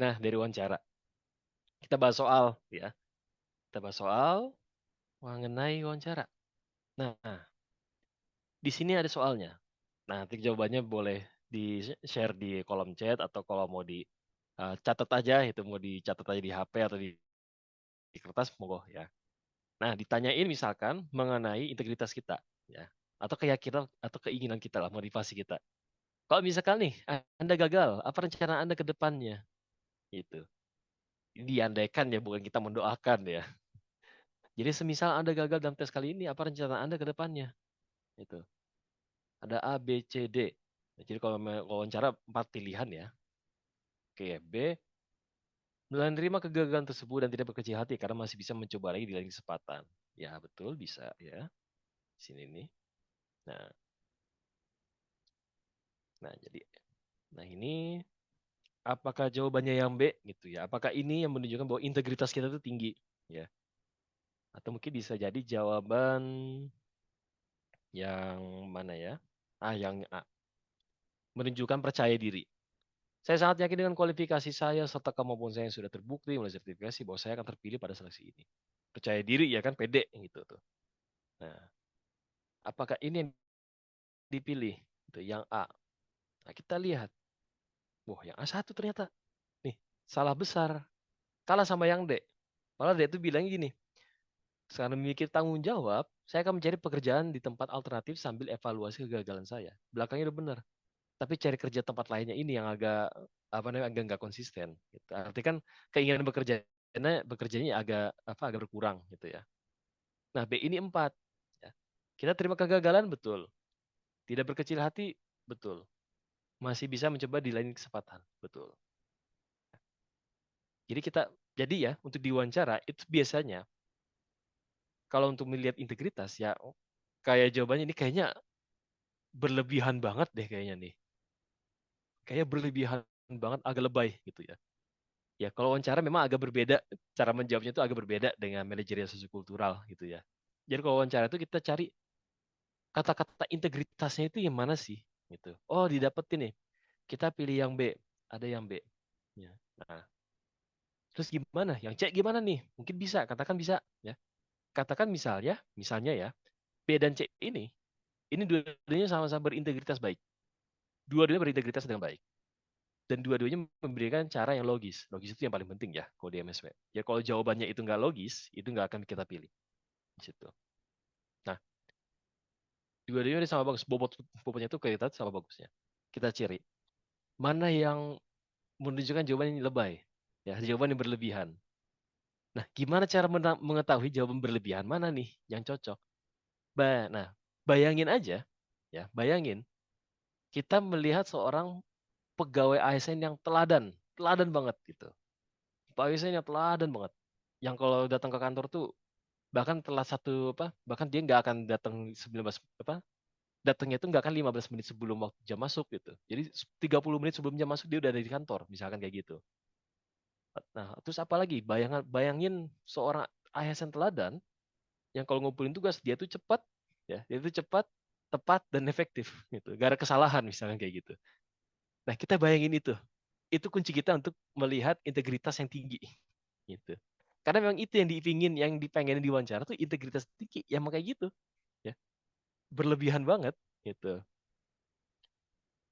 Nah, dari wawancara. Kita bahas soal, ya. Kita bahas soal mengenai wawancara. Nah, di sini ada soalnya. Nah, nanti jawabannya boleh di-share di kolom chat atau kalau mau catat aja, itu mau dicatat aja di HP atau di kertas, monggo ya. Nah, ditanyain misalkan mengenai integritas kita, ya. Atau keyakinan atau keinginan kita lah, motivasi kita. Kalau misalkan nih, Anda gagal, apa rencana Anda ke depannya? Gitu. Diandaikan ya, bukan kita mendoakan ya. Jadi semisal Anda gagal dalam tes kali ini, apa rencana Anda ke depannya? Gitu. Ada A, B, C, D. Jadi kalau wawancara 4 pilihan ya. Oke, B, menerima kegagalan tersebut dan tidak berkecil hati karena masih bisa mencoba lagi di lain kesempatan. Ya, betul bisa ya. Di sini nih. Nah, jadi ini apakah jawabannya yang B gitu ya? Apakah ini yang menunjukkan bahwa integritas kita itu tinggi ya? Atau mungkin bisa jadi jawaban yang mana ya? Yang A, menunjukkan percaya diri. Saya sangat yakin dengan kualifikasi saya serta kemampuan saya yang sudah terbukti melalui sertifikasi bahwa saya akan terpilih pada seleksi ini. Percaya diri ya kan, pede gitu tuh. Nah, apakah ini yang dipilih? Itu yang A. Nah, kita lihat. Wah, yang A1 ternyata. Nih, salah besar. Kalah sama yang D. Malah D itu bilangnya gini, sekarang memiliki tanggung jawab, saya akan mencari pekerjaan di tempat alternatif sambil evaluasi kegagalan saya. Belakangnya udah benar. Tapi cari kerja tempat lainnya ini yang agak agak nggak konsisten. Gitu. Artinya kan keinginan bekerjanya agak berkurang gitu ya. Nah, B ini 4. Ya. Kita terima kegagalan, betul. Tidak berkecil hati, betul. Masih bisa mencoba di lain kesempatan, betul. Jadi ya, untuk diwawancara itu biasanya kalau untuk melihat integritas ya, kayak jawabannya ini kayaknya berlebihan banget deh kayaknya nih. Kayaknya berlebihan banget, agak lebay gitu ya. Ya, kalau wawancara memang agak berbeda, cara menjawabnya itu agak berbeda dengan manajerial sosiokultural gitu ya. Jadi kalau wawancara itu kita cari kata-kata integritasnya itu yang mana sih gitu. Oh, didapetin nih. Kita pilih yang B, ada yang B. Ya. Nah, terus gimana? Yang C gimana nih? Mungkin bisa, katakan bisa ya. Katakan misalnya ya, B dan C ini dua-duanya sama-sama berintegritas baik. Dua-duanya berintegritas dengan baik. Dan dua-duanya memberikan cara yang logis. Logis itu yang paling penting ya kalau di MSW. Ya kalau jawabannya itu nggak logis, itu nggak akan kita pilih. Di situ. Nah, dua-duanya sama bagus. Bobotnya itu kelihatan sama bagusnya. Kita ciri. Mana yang menunjukkan jawaban yang lebay? Ya, jawaban yang berlebihan. Nah, gimana cara mengetahui jawaban berlebihan mana nih yang cocok? Nah, bayangin aja, ya, bayangin kita melihat seorang pegawai ASN yang teladan, teladan banget gitu. Pegawai ASN yang teladan banget. Yang kalau datang ke kantor tuh bahkan telat bahkan dia nggak akan datang 19 datangnya itu nggak akan 15 menit sebelum waktu jam masuk gitu. Jadi 30 menit sebelum jam masuk dia udah ada di kantor, misalkan kayak gitu. Nah, terus apa lagi? Bayangin seorang ASN teladan yang kalau ngumpulin tugas dia tuh cepat, ya, dia tuh cepat, tepat dan efektif gitu. Gak ada kesalahan misalkan kayak gitu. Nah, kita bayangin itu. Itu kunci kita untuk melihat integritas yang tinggi gitu. Karena memang itu yang dipingin, yang dipengen diwawancara tuh integritas tinggi, yang kayak gitu, ya. Berlebihan banget gitu.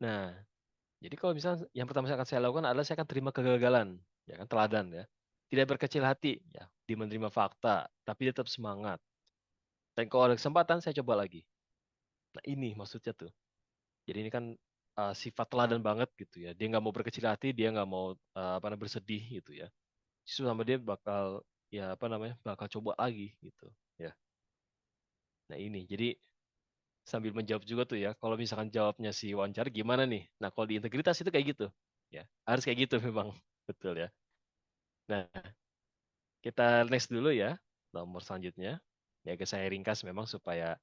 Nah, jadi kalau misalnya yang pertama yang akan saya lakukan adalah saya akan terima kegagalan, ya kan, teladan ya. Tidak berkecil hati, ya, di menerima fakta, tapi tetap semangat. Dan kalau ada kesempatan saya coba lagi. Nah, ini maksudnya tuh. Jadi ini kan sifat teladan banget gitu ya. Dia nggak mau berkecil hati, dia nggak mau bersedih gitu ya. Justru sama dia bakal ya bakal coba lagi gitu ya. Nah ini jadi sambil menjawab juga tuh ya. Kalau misalkan jawabnya si wawancara gimana nih? Nah kalau di integritas itu kayak gitu ya. Harus kayak gitu memang betul ya. Nah kita next dulu ya nomor selanjutnya. Ya saya ringkas memang supaya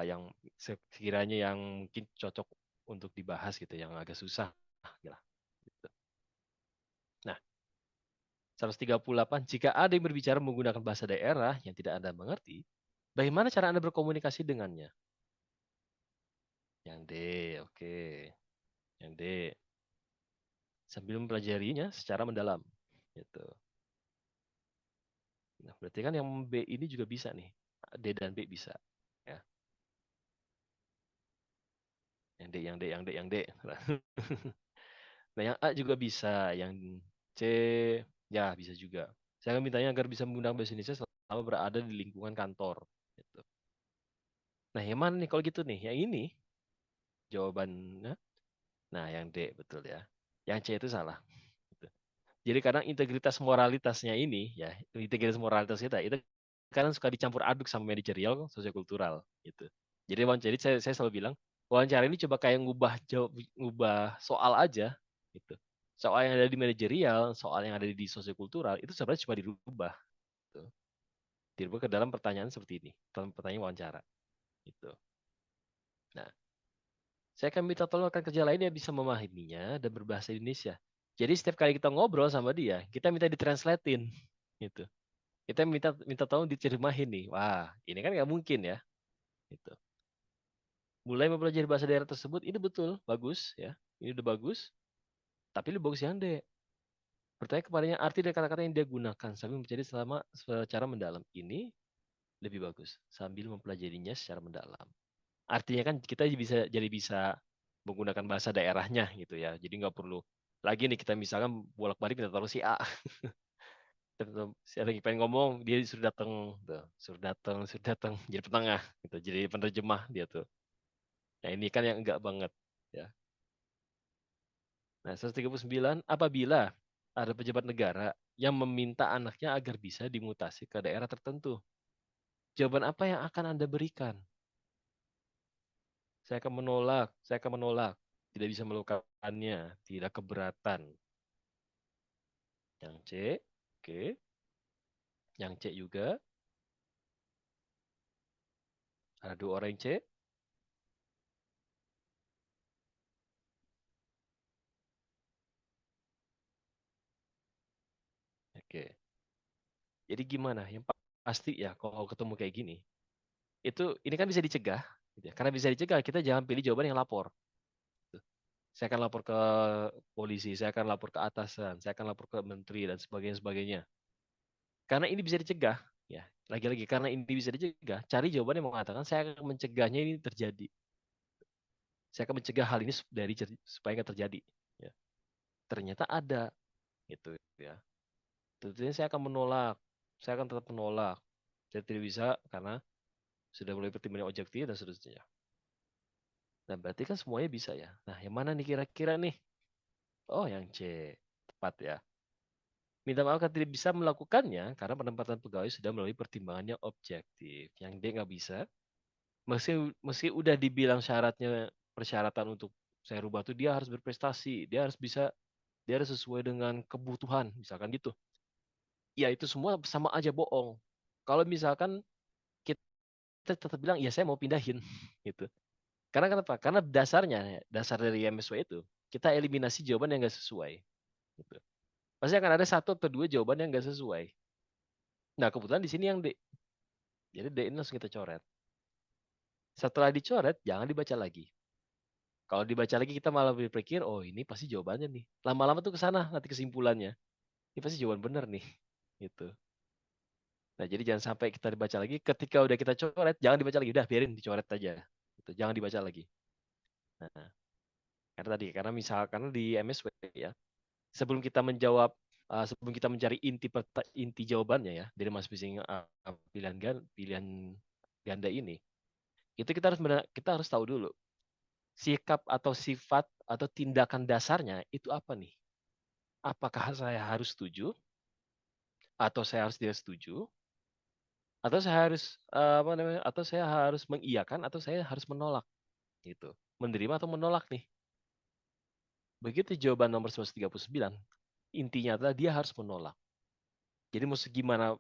yang sekiranya yang mungkin cocok untuk dibahas gitu, yang agak susah lah. Gitu. Nah, 138, jika ada yang berbicara menggunakan bahasa daerah yang tidak Anda mengerti, bagaimana cara Anda berkomunikasi dengannya? Yang D, oke. Yang D. sambil mempelajarinya secara mendalam. Gitu. Nah, berarti kan yang B ini juga bisa nih. D dan B bisa. Ya. Yang D, yang D, yang D, yang D. Nah, yang A juga bisa. Yang C, ya bisa juga. Saya mintanya agar bisa menggunakan bahasa Indonesia selama berada di lingkungan kantor. Gitu. Nah, yang mana nih kalau gitu nih? Yang ini jawabannya. Nah, yang D betul ya. Yang C itu salah. Gitu. Jadi kadang integritas moralitasnya ini, ya integritas moralitas kita itu kadang suka dicampur aduk sama manajerial, sosiokultural gitu. Jadi saya selalu bilang wawancara ini coba kayak ngubah soal aja gitu. Soal yang ada di manajerial, soal yang ada di sosiokultural itu sebenarnya cuma dirubah gitu. Dirubah ke dalam pertanyaan seperti ini, dalam pertanyaan wawancara gitu. Nah, saya akan minta tolong rekan kerja lain yang bisa memahaminya dan berbahasa Indonesia. Jadi setiap kali kita ngobrol sama dia, kita minta ditranslatein gitu. Kita minta minta tolong diterjemahin nih. Wah, ini kan nggak mungkin ya. Gitu. Mulai mempelajari bahasa daerah tersebut, ini betul, bagus ya. Ini udah bagus, tapi lebih bagus yang D. Bertanya kepadanya arti dari kata-kata yang dia gunakan sambil mencari selama secara mendalam. Ini lebih bagus sambil mempelajarinya secara mendalam. Artinya kan kita bisa menggunakan bahasa daerahnya gitu ya. Jadi nggak perlu lagi nih kita misalkan bolak-balik kita taruh si A. Saya lagi pengen ngomong, dia suruh datang, jadi penengah, gitu, jadi penerjemah dia tuh. Nah ini kan yang enggak banget, ya. Nah 139, apabila ada pejabat negara yang meminta anaknya agar bisa dimutasi ke daerah tertentu, jawaban apa yang akan Anda berikan? Saya akan menolak, tidak bisa melakukannya, tidak keberatan. Yang C, oke. Yang C juga, ada dua orang yang C, oke. Jadi gimana? Yang pasti ya kalau ketemu kayak gini, itu ini kan bisa dicegah, gitu ya. Karena bisa dicegah, kita jangan pilih jawaban yang lapor. Gitu. Saya akan lapor ke polisi, saya akan lapor ke atasan, saya akan lapor ke menteri dan sebagainya sebagainya. Karena ini bisa dicegah, ya. Lagi-lagi karena ini bisa dicegah, cari jawaban yang mengatakan saya akan mencegahnya ini terjadi. Saya akan mencegah hal ini supaya nggak terjadi. Ya. Ternyata ada, gitu ya. Tentunya saya akan menolak, saya akan tetap menolak. Saya tidak bisa karena sudah mulai pertimbangan objektif dan seterusnya. Nah, berarti kan semuanya bisa ya. Nah, yang mana nih kira-kira nih? Oh, yang C. Tepat ya. Minta maaf kan tidak bisa melakukannya karena penempatan pegawai sudah melalui pertimbangan yang objektif. Yang D nggak bisa. Meski udah dibilang syaratnya, persyaratan untuk saya rubah tuh dia harus berprestasi, dia harus bisa, dia harus sesuai dengan kebutuhan, misalkan gitu. Ya itu semua sama aja bohong. Kalau misalkan kita tetap bilang, ya saya mau pindahin, gitu. Karena kenapa? Karena dasarnya, dasar dari MSW itu, kita eliminasi jawaban yang nggak sesuai. Gitu. Pasti akan ada satu atau dua jawaban yang nggak sesuai. Nah, kebetulan di sini yang D. Jadi D ini langsung kita coret. Setelah dicoret, jangan dibaca lagi. Kalau dibaca lagi, kita malah berpikir, oh ini pasti jawabannya nih. Lama-lama tuh ke sana nanti kesimpulannya. Ini pasti jawaban benar nih. Gitu. Nah, jadi jangan sampai kita dibaca lagi. Ketika udah kita coret, jangan dibaca lagi. Udah, biarin dicoret aja. Gitu. Jangan dibaca lagi. Nah, karena misalkan di MSW ya, sebelum kita menjawab sebelum kita mencari inti jawabannya ya dari masing-masing pilihan ganda ini, itu kita harus tahu dulu sikap atau sifat atau tindakan dasarnya itu apa nih? Apakah saya harus setuju atau saya harus tidak setuju atau saya harus apa namanya? Atau saya harus mengiyakan atau saya harus menolak gitu. Menerima atau menolak nih. Begitu jawaban nomor 139, intinya adalah dia harus menolak. Jadi mesti gimana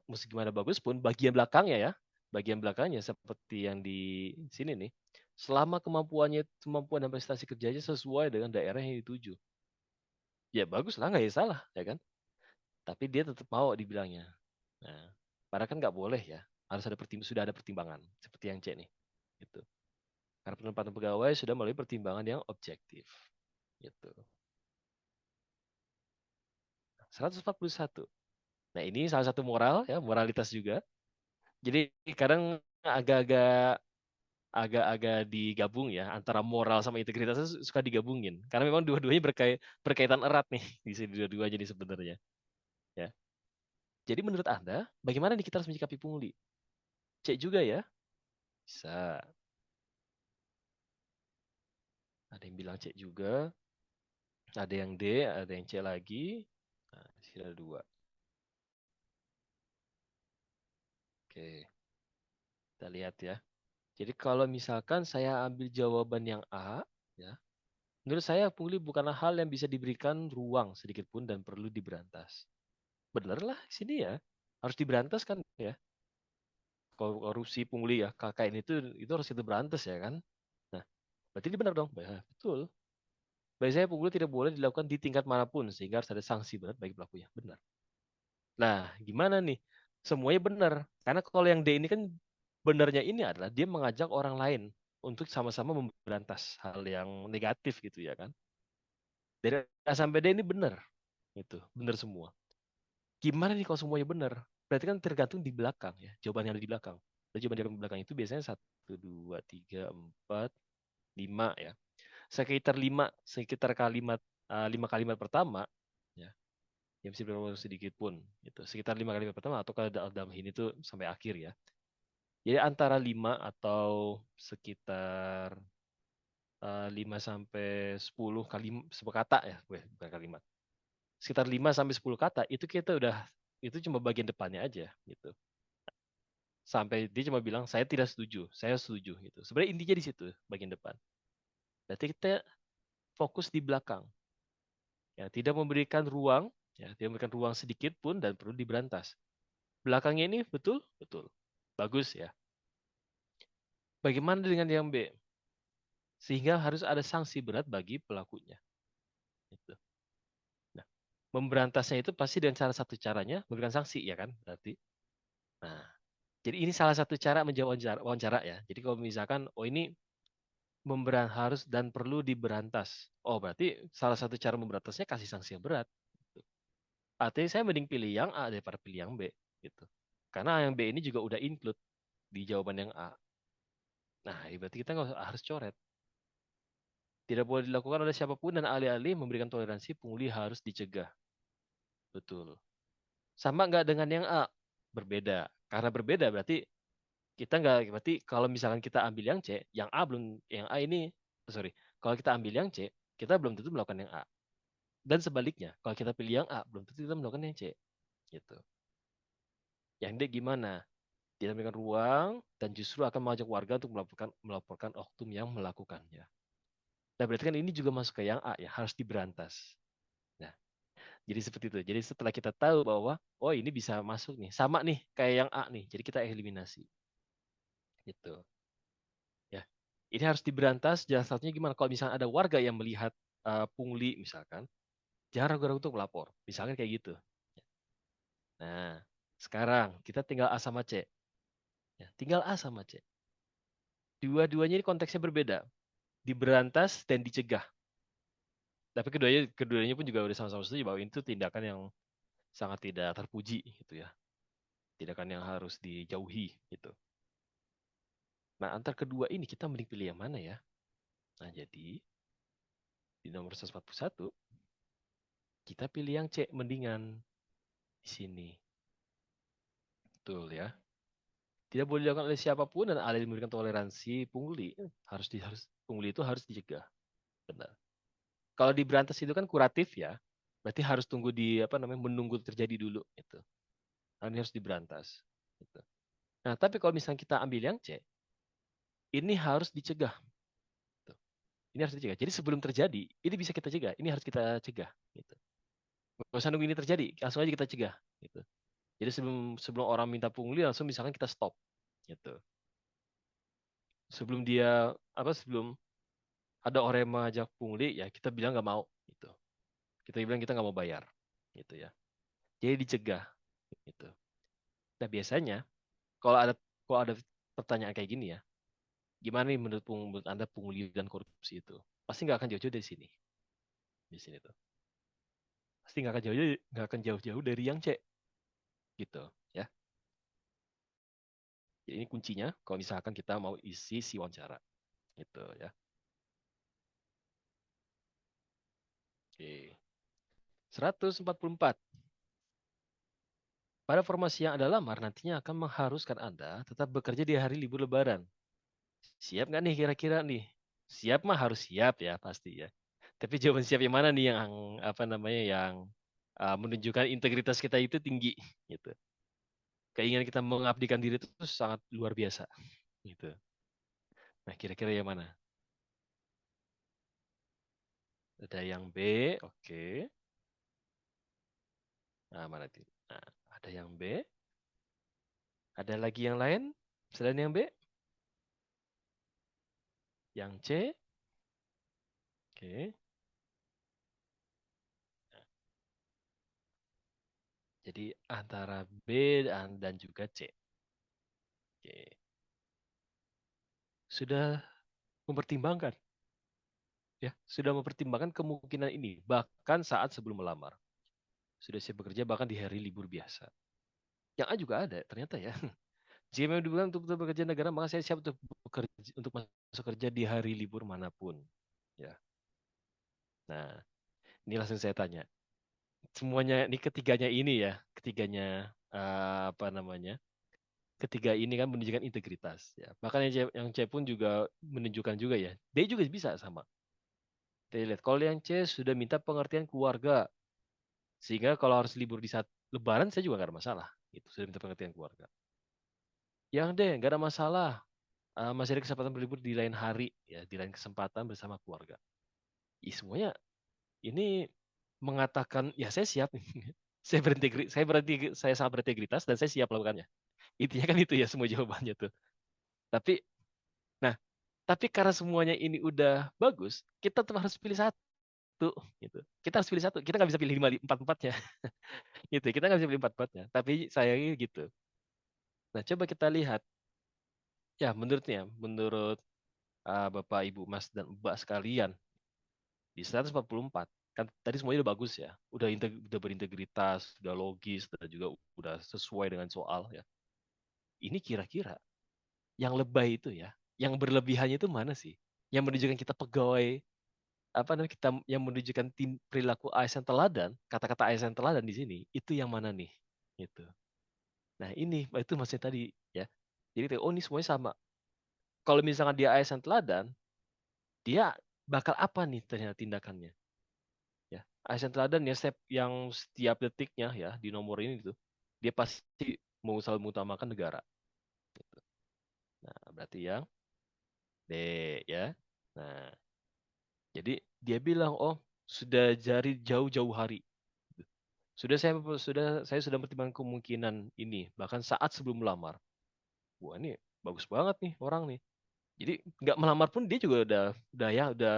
bagus pun bagian belakangnya ya, bagian belakangnya seperti yang di sini nih, selama kemampuan dan prestasi kerjanya sesuai dengan daerah yang dituju, ya bagus lah nggak ya salah ya kan. Tapi dia tetap mau dibilangnya. Nah, padahal kan nggak boleh ya, harus sudah ada pertimbangan seperti yang C nih, gitu. Karena penempatan pegawai sudah melalui pertimbangan yang objektif, gitu. 141. Nah, ini salah satu moral ya, moralitas juga. Jadi kadang agak-agak digabung ya antara moral sama integritas itu suka digabungin karena memang dua-duanya berkaitan erat nih di sini dua-dua jadi sebenarnya ya. Jadi menurut Anda bagaimana nih kita harus menyikapi pungli? C juga ya? Bisa. Ada yang bilang C juga, ada yang D, ada yang C lagi. Nah, di sini ada dua. Oke, kita lihat ya. Jadi kalau misalkan saya ambil jawaban yang A, ya, menurut saya pungli bukanlah hal yang bisa diberikan ruang sedikit pun dan perlu diberantas. Bener lah sini ya, harus diberantas kan ya. Korupsi pungli ya, KKN itu harus kita berantas ya kan. Nah, berarti ini benar dong. Ya, betul. Biasanya pungli tidak boleh dilakukan di tingkat manapun sehingga harus ada sanksi berat bagi pelakunya. Benar. Nah, gimana nih? Semuanya benar. Karena kalau yang D ini kan benarnya ini adalah dia mengajak orang lain untuk sama-sama memberantas hal yang negatif gitu ya kan. Dari A sampai D ini benar. Itu, benar semua. Gimana nih kalau semuanya benar? Berarti kan tergantung di belakang ya, jawaban yang ada di belakang. Dan jawaban yang di belakang itu biasanya satu, dua, tiga, empat, lima ya. Sekitar lima kalimat pertama ya, yang bisa diperlukan sedikit pun gitu. Sekitar lima kalimat pertama atau kalau dalam ini tuh sampai akhir ya. Jadi antara 5 atau sekitar 5 sampai 10 kali 10 kata ya, bukan kalimat. Sekitar 5 sampai 10 kata itu kita udah itu cuma bagian depannya aja gitu. Sampai dia cuma bilang saya tidak setuju, saya setuju gitu. Sebenarnya intinya di situ bagian depan. Berarti kita fokus di belakang. Ya, tidak memberikan ruang, ya, tidak memberikan ruang sedikit pun dan perlu diberantas. Belakangnya ini betul, betul. Bagus ya. Bagaimana dengan yang B? Sehingga harus ada sanksi berat bagi pelakunya. Gitu. Nah, memberantasnya itu pasti dengan salah satu caranya memberikan sanksi ya kan? Berarti. Nah, jadi ini salah satu cara menjawab wawancara ya. Jadi kalau misalkan oh ini harus dan perlu diberantas. Oh, berarti salah satu cara memberantasnya kasih sanksi yang berat. Gitu. Artinya saya mending pilih yang A daripada pilih yang B gitu. Karena yang B ini juga udah include di jawaban yang A. Nah, berarti kita nggak harus coret. Tidak boleh dilakukan oleh siapapun dan alih-alih memberikan toleransi, pungli harus dicegah. Betul. Sama nggak dengan yang A? Berbeda. Karena berbeda berarti kita nggak, berarti kalau misalkan kita ambil yang C, yang A belum, yang A ini, sorry, kalau kita ambil yang C, kita belum tentu melakukan yang A. Dan sebaliknya, kalau kita pilih yang A, belum tentu kita melakukan yang C. Gitu. Yang D gimana? Tidak memberikan ruang dan justru akan mengajak warga untuk melaporkan oknum yang melakukannya. Nah, berarti kan ini juga masuk ke yang A ya, harus diberantas. Nah, jadi seperti itu. Jadi setelah kita tahu bahwa oh ini bisa masuk nih, sama nih kayak yang A nih. Jadi kita eliminasi. Gitu. Ya. Ini harus diberantas. Jalan satunya gimana? Kalau misalnya ada warga yang melihat pungli misalkan, jangan ragu-ragu untuk melapor. Misalkan kayak gitu. Nah, sekarang kita tinggal A sama C. Ya, tinggal A sama C. Dua-duanya ini konteksnya berbeda. Diberantas dan dicegah. Tapi keduanya pun juga udah sama-sama setuju bahwa itu tindakan yang sangat tidak terpuji gitu ya. Tindakan yang harus dijauhi gitu. Nah, antar kedua ini kita mending pilih yang mana ya? Nah, jadi di nomor 141 kita pilih yang C mendingan di sini. Betul ya. Tidak boleh dilakukan oleh siapapun dan alih memberikan toleransi pungli. Pungli itu harus dicegah. Benar. Kalau diberantas itu kan kuratif ya. Berarti harus tunggu di apa namanya menunggu terjadi dulu gitu. Nah, ini harus diberantas. Gitu. Nah, tapi kalau misalnya kita ambil yang C, ini harus dicegah. Gitu. Ini harus dicegah. Jadi sebelum terjadi, ini bisa kita cegah. Ini harus kita cegah. Gitu. Gak usah nunggu ini terjadi, langsung aja kita cegah. Gitu. Jadi sebelum sebelum orang minta pungli, langsung misalkan kita stop. Gitu. Sebelum dia sebelum ada orang yang mengajak pungli, ya kita bilang nggak mau. Gitu. Kita bilang kita nggak mau bayar. Gitu ya. Jadi dicegah. Gitu. Nah biasanya kalau ada kalau ada pertanyaan kayak gini ya, gimana nih menurut Anda pungli dan korupsi itu? Pasti nggak akan jauh-jauh dari sini. Di sini tuh. pasti nggak akan jauh-jauh dari yang C gitu ya. Jadi ini kuncinya kalau misalkan kita mau isi si wawancara gitu ya. Oke. 144. Pada formasi yang Anda lamar nantinya akan mengharuskan Anda tetap bekerja di hari libur Lebaran. Siap nggak nih kira-kira nih? Siap mah harus siap ya pasti ya. Tapi jawaban siap yang mana nih yang apa namanya yang menunjukkan integritas kita itu tinggi gitu. Keinginan kita mengabdikan diri itu sangat luar biasa gitu. Nah, kira-kira yang mana? Ada yang B, oke. Nah, mana itu? Nah, ada yang B, ada lagi yang lain selain yang B? Yang C, oke. Jadi antara B dan juga C. Oke. Sudah mempertimbangkan ya, sudah mempertimbangkan kemungkinan ini bahkan saat sebelum melamar. Sudah siap bekerja bahkan di hari libur biasa. Yang A juga ada ternyata ya. Jika memang dibilang untuk bekerja negara, maka saya siap untuk bekerja, untuk masuk kerja di hari libur manapun. Ya. Nah, ini langsung saya tanya. Semuanya ini ketiganya ini ya, ketiganya apa namanya? Ketiga ini kan menunjukkan integritas. Ya. Bahkan yang C pun juga menunjukkan juga ya. D juga bisa sama. Kita lihat kalau yang C sudah minta pengertian keluarga, sehingga kalau harus libur di saat Lebaran saya juga nggak ada masalah. Itu sudah minta pengertian keluarga. Yang D nggak ada masalah. Masih ada kesempatan berlibur di lain hari, ya, di lain kesempatan bersama keluarga. Semuanya ini mengatakan, ya saya siap, saya sangat berintegritas dan saya siap melakukannya. Intinya kan itu ya semua jawabannya tuh. Tapi, nah, tapi karena semuanya ini udah bagus, kita tetap harus pilih satu, gitu. Kita harus pilih satu. Kita nggak bisa pilih empat empatnya, gitu. Kita nggak bisa pilih empat empatnya. Tapi sayangnya gitu. Nah, coba kita lihat, ya menurut Bapak, Ibu, Mas dan Mbak sekalian, di 144 kan tadi semuanya udah bagus ya, udah berintegritas, udah logis, dan juga udah sesuai dengan soal ya. Ini kira-kira yang lebay itu ya, yang berlebihannya itu mana sih? Yang menunjukkan kita pegawai apa namanya kita yang menunjukkan perilaku ASN teladan, kata-kata ASN teladan di sini itu yang mana nih? Gitu. Nah ini itu maksudnya tadi ya. Jadi oh ini semuanya sama. Kalau misalkan dia ASN teladan, dia bakal apa nih ternyata tindakannya? Ya, ASN teladan ya yang setiap detiknya ya di nomor ini tuh dia pasti mau selalu mengutamakan negara. Gitu. Nah, berarti yang D ya. Nah, jadi dia bilang, oh sudah dari jauh-jauh hari. Saya sudah mempertimbangkan kemungkinan ini bahkan saat sebelum melamar. Wah ini bagus banget nih orang nih. Jadi nggak melamar pun dia juga udah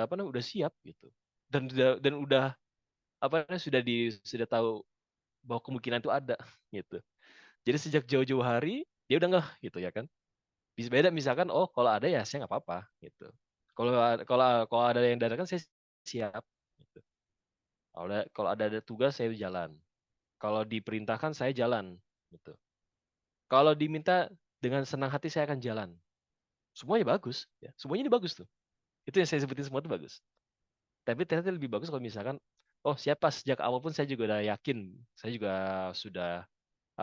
apa namanya udah siap gitu. Dan udah apa namanya sudah tahu bahwa kemungkinan itu ada gitu. Jadi sejak jauh-jauh hari dia udah nggak gitu ya kan. Bisa beda misalkan oh kalau ada ya saya nggak apa-apa gitu. Kalau kalau kalau ada yang dadakan saya siap gitu. Kalau ada tugas saya jalan. Kalau diperintahkan saya jalan gitu. Kalau diminta dengan senang hati saya akan jalan. Semuanya bagus ya. Semuanya ini bagus tuh. Itu yang saya sebutin semua itu bagus. Tapi ternyata lebih bagus kalau misalkan oh siapa sejak awal pun saya juga udah yakin, saya juga sudah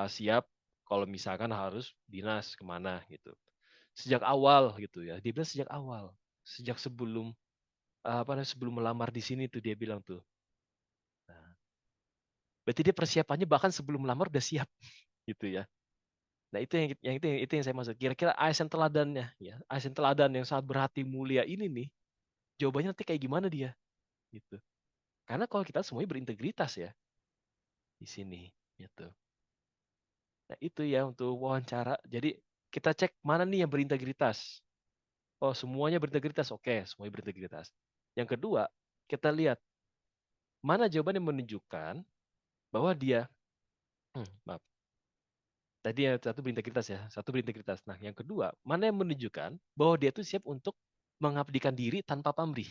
siap kalau misalkan harus dinas kemana gitu. Sejak awal gitu ya. Dia bilang sejak awal, sejak sebelum apa namanya sebelum melamar di sini tuh dia bilang tuh. Nah, berarti dia persiapannya bahkan sebelum melamar udah siap gitu ya. Nah, itu yang saya maksud. Kira-kira ASN teladannya ya, ASN teladan yang sangat berhati mulia ini nih, jawabannya nanti kayak gimana dia gitu. Karena kalau kita semuanya berintegritas ya di sini gitu. Nah, itu ya untuk wawancara. Jadi kita cek mana nih yang berintegritas. Oh, semuanya berintegritas. Oke, semuanya berintegritas. Yang kedua, kita lihat mana jawaban yang menunjukkan bahwa dia, maaf, tadi yang satu berintegritas ya, satu berintegritas. Nah, yang kedua, mana yang menunjukkan bahwa dia itu siap untuk mengabdikan diri tanpa pamrih,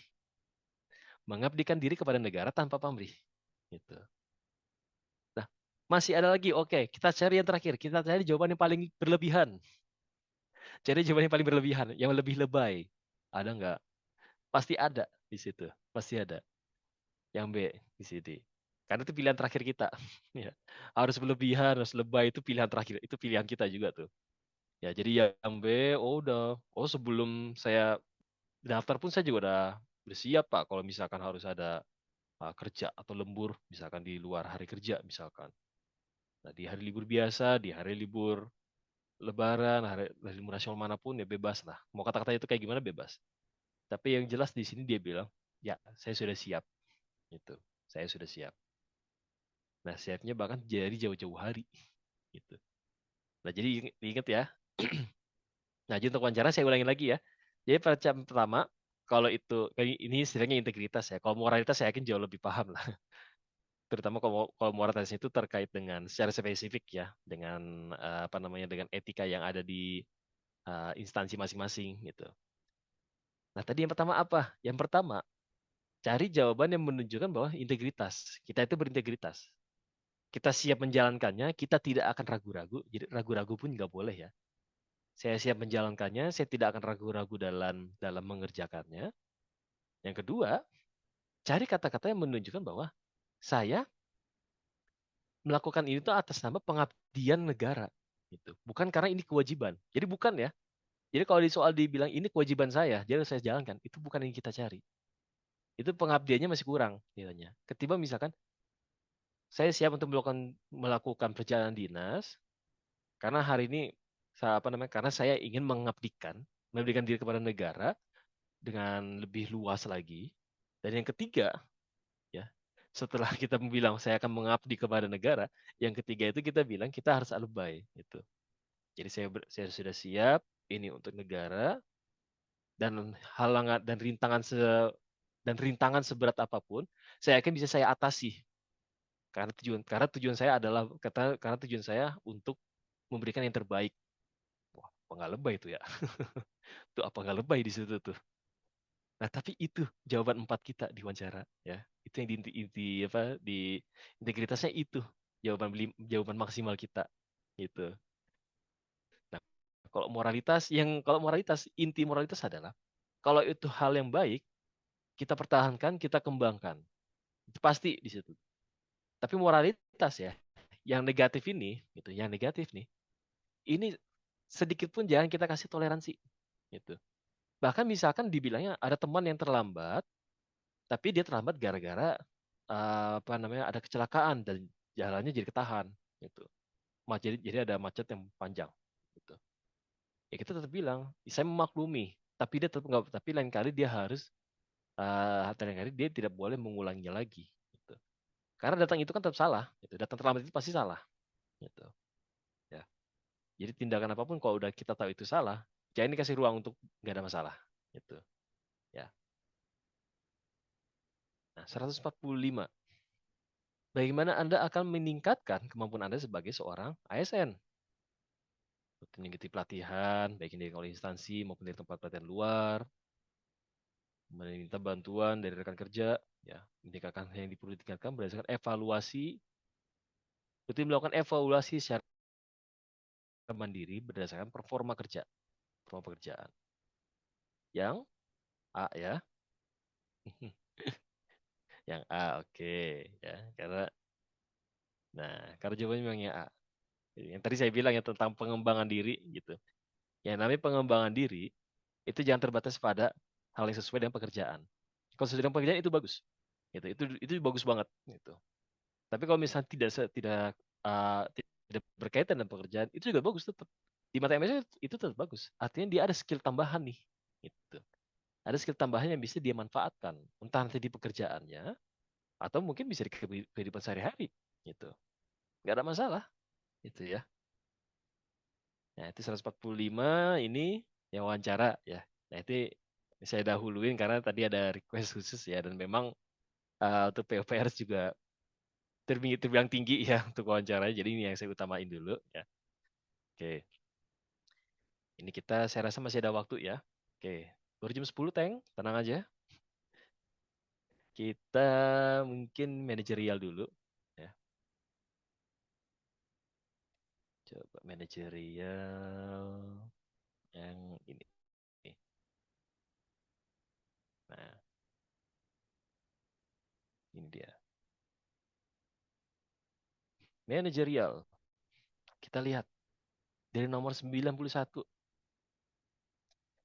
mengabdikan diri kepada negara tanpa pamrih, gitu. Masih ada lagi, oke. Kita cari yang terakhir. Kita cari jawaban yang paling berlebihan. Cari jawaban yang paling berlebihan, yang lebih lebay. Ada nggak? Pasti ada di situ. Pasti ada. Yang B di sini. Karena itu pilihan terakhir kita. Ya. Harus berlebihan, harus lebay itu pilihan terakhir. Itu pilihan kita juga tuh. Ya, jadi yang B, oh udah. Oh, sebelum saya daftar pun saya juga udah siap, Pak. Kalau misalkan harus ada kerja atau lembur, misalkan di luar hari kerja, misalkan. Nah, di hari libur biasa, di hari libur Lebaran, hari libur nasional manapun ya bebas lah. Mau kata-kata itu kayak gimana bebas. Tapi yang jelas di sini dia bilang, ya saya sudah siap. Gitu. Saya sudah siap. Nah, siapnya bahkan jadi jauh-jauh hari. Gitu. Nah, jadi ingat ya. Nah, jadi untuk wawancara saya ulangi lagi ya. Jadi pertama, kalau itu, ini istilahnya integritas ya. Kalau moralitas saya yakin jauh lebih paham lah. Terutama kalau moralitas itu terkait dengan secara spesifik ya, dengan apa namanya, dengan etika yang ada di instansi masing-masing gitu. Nah, tadi yang pertama apa? Yang pertama, cari jawaban yang menunjukkan bahwa integritas. Kita itu berintegritas. Kita siap menjalankannya, kita tidak akan ragu-ragu. Jadi ragu-ragu pun nggak boleh ya. Saya siap menjalankannya, saya tidak akan ragu-ragu dalam mengerjakannya. Yang kedua, cari kata-kata yang menunjukkan bahwa saya melakukan ini tuh atas nama pengabdian negara. Gitu. Bukan karena ini kewajiban. Jadi bukan ya. Jadi kalau di soal dibilang ini kewajiban saya, jadi saya jalankan. Itu bukan yang kita cari. Itu pengabdiannya masih kurang nilainya. Ketimbang misalkan saya siap untuk melakukan perjalanan dinas karena hari ini apa namanya? Karena saya ingin mengabdikan diri kepada negara dengan lebih luas lagi. Dan yang ketiga, ya, setelah kita bilang saya akan mengabdi kepada negara, yang ketiga itu kita bilang kita harus alubay itu. Jadi saya sudah siap ini untuk negara dan halangan dan rintangan seberat apapun, saya yakin bisa saya atasi karena tujuan saya adalah karena tujuan saya untuk memberikan yang terbaik. Wah, apa nggak lebay itu ya? Tuh apa nggak lebay di situ tuh? Nah, tapi itu jawaban empat kita di wawancara, ya. Itu yang di apa di integritasnya itu jawaban maksimal kita, gitu. Nah, kalau moralitas inti moralitas adalah kalau itu hal yang baik, kita pertahankan, kita kembangkan. Itu pasti di situ. Tapi moralitas ya, yang negatif ini, gitu, yang negatif nih, ini sedikit pun jangan kita kasih toleransi, gitu. Bahkan misalkan dibilangnya ada teman yang terlambat, tapi dia terlambat gara-gara apa namanya ada kecelakaan dan jalannya jadi ketahan, gitu. Jadi ada macet yang panjang, gitu. Ya kita tetap bilang, saya memaklumi, tapi dia tetap nggak, tapi lain kali dia harus lain kali dia tidak boleh mengulanginya lagi, gitu. Karena datang itu kan tetap salah, gitu. Datang terlambat itu pasti salah, gitu. Ya. Jadi tindakan apapun kalau udah kita tahu itu salah, jangan dikasih ruang untuk nggak ada masalah, gitu. Ya. Nah, 145. Bagaimana Anda akan meningkatkan kemampuan Anda sebagai seorang ASN? Mengikuti pelatihan, baik dari oleh instansi maupun dari tempat pelatihan luar, meminta bantuan dari rekan kerja, ya, meningkatkan yang perlu ditingkatkan berdasarkan evaluasi, rutin melakukan evaluasi secara mandiri berdasarkan performa pekerjaan. Yang A ya, yang A oke, ya, karena jawabannya memang yang A. Yang tadi saya bilang ya tentang pengembangan diri gitu. Yang namanya pengembangan diri itu jangan terbatas pada hal yang sesuai dengan pekerjaan. Kalau sesuai dengan pekerjaan itu bagus. Itu bagus banget gitu. Tapi kalau misalnya tidak berkaitan dengan pekerjaan, itu juga bagus tetap. Di mata MS itu tetap bagus. Artinya dia ada skill tambahan nih. Gitu. Ada skill tambahan yang bisa dia manfaatkan. Entah nanti di pekerjaannya, atau mungkin bisa di kehidupan sehari-hari. Gitu. Nggak ada masalah. Gitu ya. Nah, itu 145 ini yang wawancara ya. Nah, itu saya dahuluin karena tadi ada request khusus ya dan memang untuk POPRS juga terbilang tinggi ya untuk wawancaranya. Jadi ini yang saya utamain dulu ya. Oke. Ini saya rasa masih ada waktu ya. Oke. Baru jam 10, Teng. Tenang aja. Kita mungkin manajerial dulu ya. Manajerial yang ini. Nah, ini dia. Manajerial. Kita lihat dari nomor 91.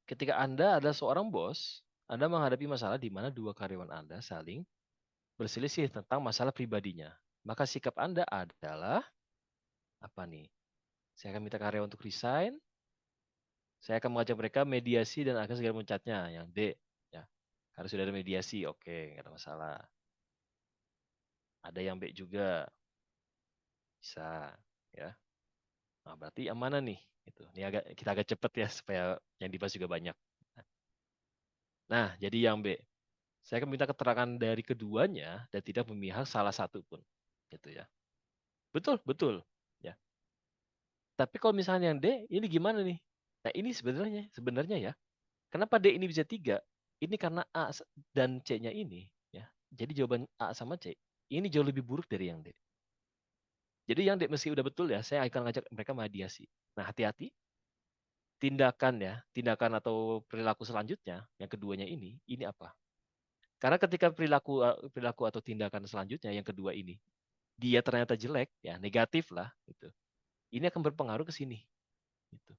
Ketika Anda adalah seorang bos, Anda menghadapi masalah di mana dua karyawan Anda saling berselisih tentang masalah pribadinya. Maka sikap Anda adalah apa nih? Saya akan minta karyawan untuk resign. Saya akan mengajak mereka mediasi dan akan segera mencatnya. Yang D, ya. Harus sudah ada mediasi, oke, nggak ada masalah. Ada yang B juga, bisa, ya. Nah, berarti yang mana nih? Itu. Ini kita agak cepet ya supaya yang dibahas juga banyak. Nah, jadi yang B. Saya akan minta keterangan dari keduanya dan tidak memihak salah satu pun. Gitu ya. Betul, betul. Ya. Tapi kalau misalnya yang D, ini gimana nih? Nah, ini sebenarnya ya. Kenapa D ini bisa 3? Ini karena A dan C-nya ini, ya. Jadi jawaban A sama C ini jauh lebih buruk dari yang D. Jadi yang D mesti udah betul ya, saya akan ngajak mereka mediasi. Nah, hati-hati tindakan atau perilaku selanjutnya yang keduanya ini apa? Karena ketika perilaku atau tindakan selanjutnya yang kedua ini dia ternyata jelek, ya negatif lah gitu. Ini akan berpengaruh ke sini gitu.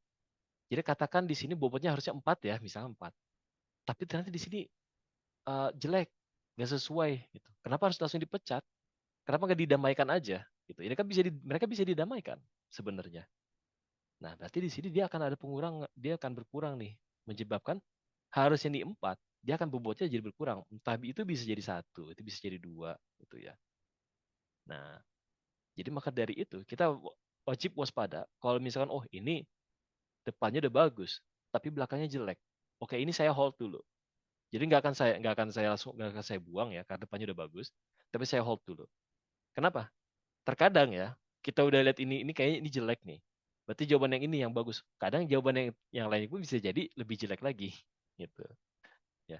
Jadi katakan di sini bobotnya harusnya 4 ya, misalnya 4. Tapi ternyata di sini jelek, nggak sesuai gitu. Kenapa harus langsung dipecat? Kenapa nggak didamaikan aja? Gitu. Ini kan mereka bisa didamaikan sebenarnya. Nah, berarti di sini dia akan berkurang nih, menyebabkan harusnya di 4, dia akan bobotnya jadi berkurang. Entah itu bisa jadi 1, itu bisa jadi 2, gitu ya. Nah, jadi maka dari itu kita wajib waspada. Kalau misalkan, oh ini depannya udah bagus, tapi belakangnya jelek. Oke, ini saya hold dulu. Jadi nggak akan saya buang ya, karena depannya udah bagus. Tapi saya hold dulu. Kenapa? Terkadang ya kita udah lihat ini kayaknya ini jelek nih. Berarti jawaban yang ini yang bagus. Kadang jawaban yang lain pun bisa jadi lebih jelek lagi, gitu. Ya.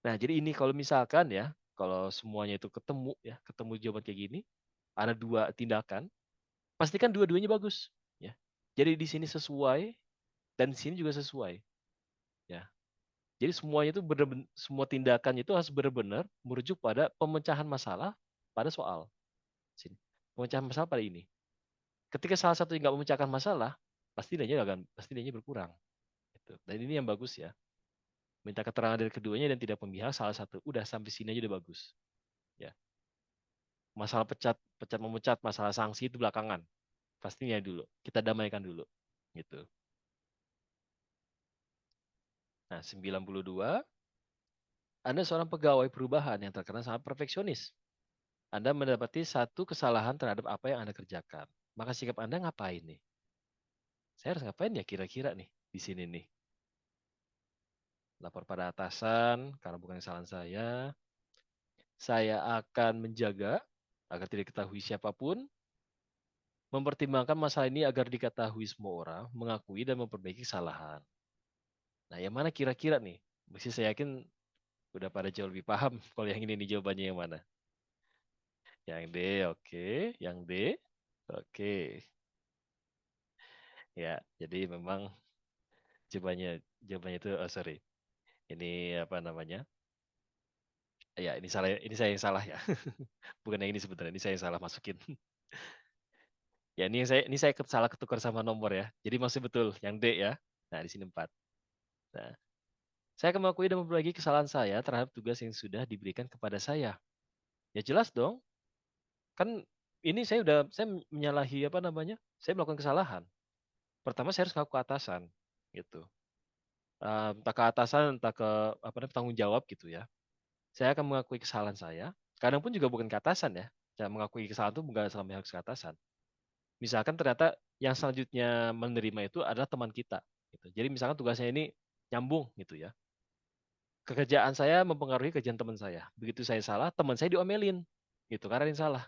Nah jadi ini kalau misalkan ya, kalau semuanya itu ketemu jawaban kayak gini, ada dua tindakan, pastikan dua-duanya bagus. Ya. Jadi di sini sesuai dan di sini juga sesuai. Ya. Jadi semuanya itu semua tindakan itu harus benar-benar merujuk pada pemecahan masalah pada soal. Sini. Pemecahan masalah pada ini. Ketika salah satu nggak memecahkan masalah, pasti nilainya berkurang. Gitu. Dan ini yang bagus ya. Minta keterangan dari keduanya dan tidak memihak salah satu. Udah sampai sini aja udah bagus. Ya. Masalah pecat memecat, masalah sanksi itu belakangan. Pastinya dulu. Kita damaikan dulu. Gitu. Nah, 92, Anda seorang pegawai perubahan yang terkenal sangat perfeksionis. Anda mendapati satu kesalahan terhadap apa yang Anda kerjakan. Maka sikap Anda ngapain nih? Saya harus ngapain ya kira-kira nih di sini nih? Lapor pada atasan karena bukan kesalahan saya. Saya akan menjaga agar tidak diketahui siapapun, mempertimbangkan masalah ini agar diketahui semua orang, mengakui dan memperbaiki kesalahan. Nah, yang mana kira-kira nih? Mesti saya yakin udah pada jauh lebih paham kalau yang ini nih jawabannya yang mana. Yang D, oke. Yang D, oke. Ya, jadi memang jawabannya itu, oh sorry. Ini apa namanya? Ya, ini saya yang salah ya. Bukan yang ini sebenarnya, ini saya yang salah masukin. Ya, ini saya salah ketukar sama nomor ya. Jadi masih betul yang D ya. Nah, di sini 4. Nah, saya akan mengakui dan memperbaiki kesalahan saya terhadap tugas yang sudah diberikan kepada saya. Ya jelas dong. Kan ini saya menyalahi apa namanya? Saya melakukan kesalahan. Pertama saya harus ngaku ke atasan gitu. Entah ke atasan, entah ke apa namanya tanggung jawab gitu ya. Saya akan mengakui kesalahan saya. Kadang pun juga bukan ke atasan ya. Saya mengakui kesalahan itu bukan sampai harus ke atasan. Misalkan ternyata yang selanjutnya menerima itu adalah teman kita. Gitu. Jadi misalkan tugasnya ini nyambung gitu ya. Kerjaan saya mempengaruhi kerjaan teman saya. Begitu saya salah, teman saya diomelin. Gitu, karena yang salah.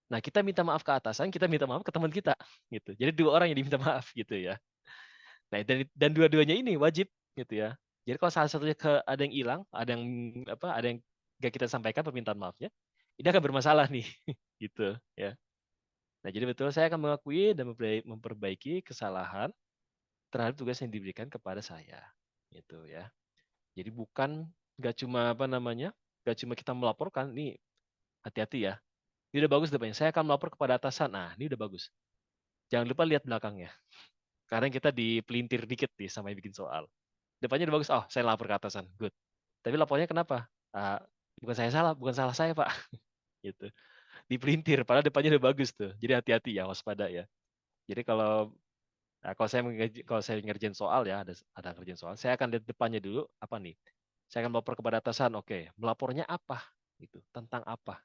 Nah, kita minta maaf ke atasan, kita minta maaf ke teman kita. Gitu. Jadi dua orang yang diminta maaf gitu ya. Nah, dan dua-duanya ini wajib gitu ya. Jadi kalau salah satunya ada yang hilang, ada yang gak kita sampaikan permintaan maafnya, ini akan bermasalah nih. Gitu ya. Nah, jadi betul saya akan mengakui dan memperbaiki kesalahan terhadap tugas yang diberikan kepada saya. Gitu ya. Jadi bukan nggak cuma apa namanya, nggak cuma kita melaporkan, nih hati-hati ya. Ini udah bagus depannya. Saya akan melapor kepada atasan. Nah, ini udah bagus. Jangan lupa lihat belakangnya. Karena kita dipelintir dikit nih sama yang bikin soal. Depannya udah bagus. Oh, saya lapor ke atasan. Good. Tapi lapornya kenapa? Ah, bukan saya salah, bukan salah saya, Pak. Gitu. Dipelintir, padahal depannya udah bagus tuh. Jadi hati-hati ya, waspada ya. Jadi kalau saya ngerjain soal ya, ada ngerjain soal, saya akan lihat depannya dulu apa nih. Saya akan melapor kepada atasan. Oke, melapornya apa? Gitu. Tentang apa?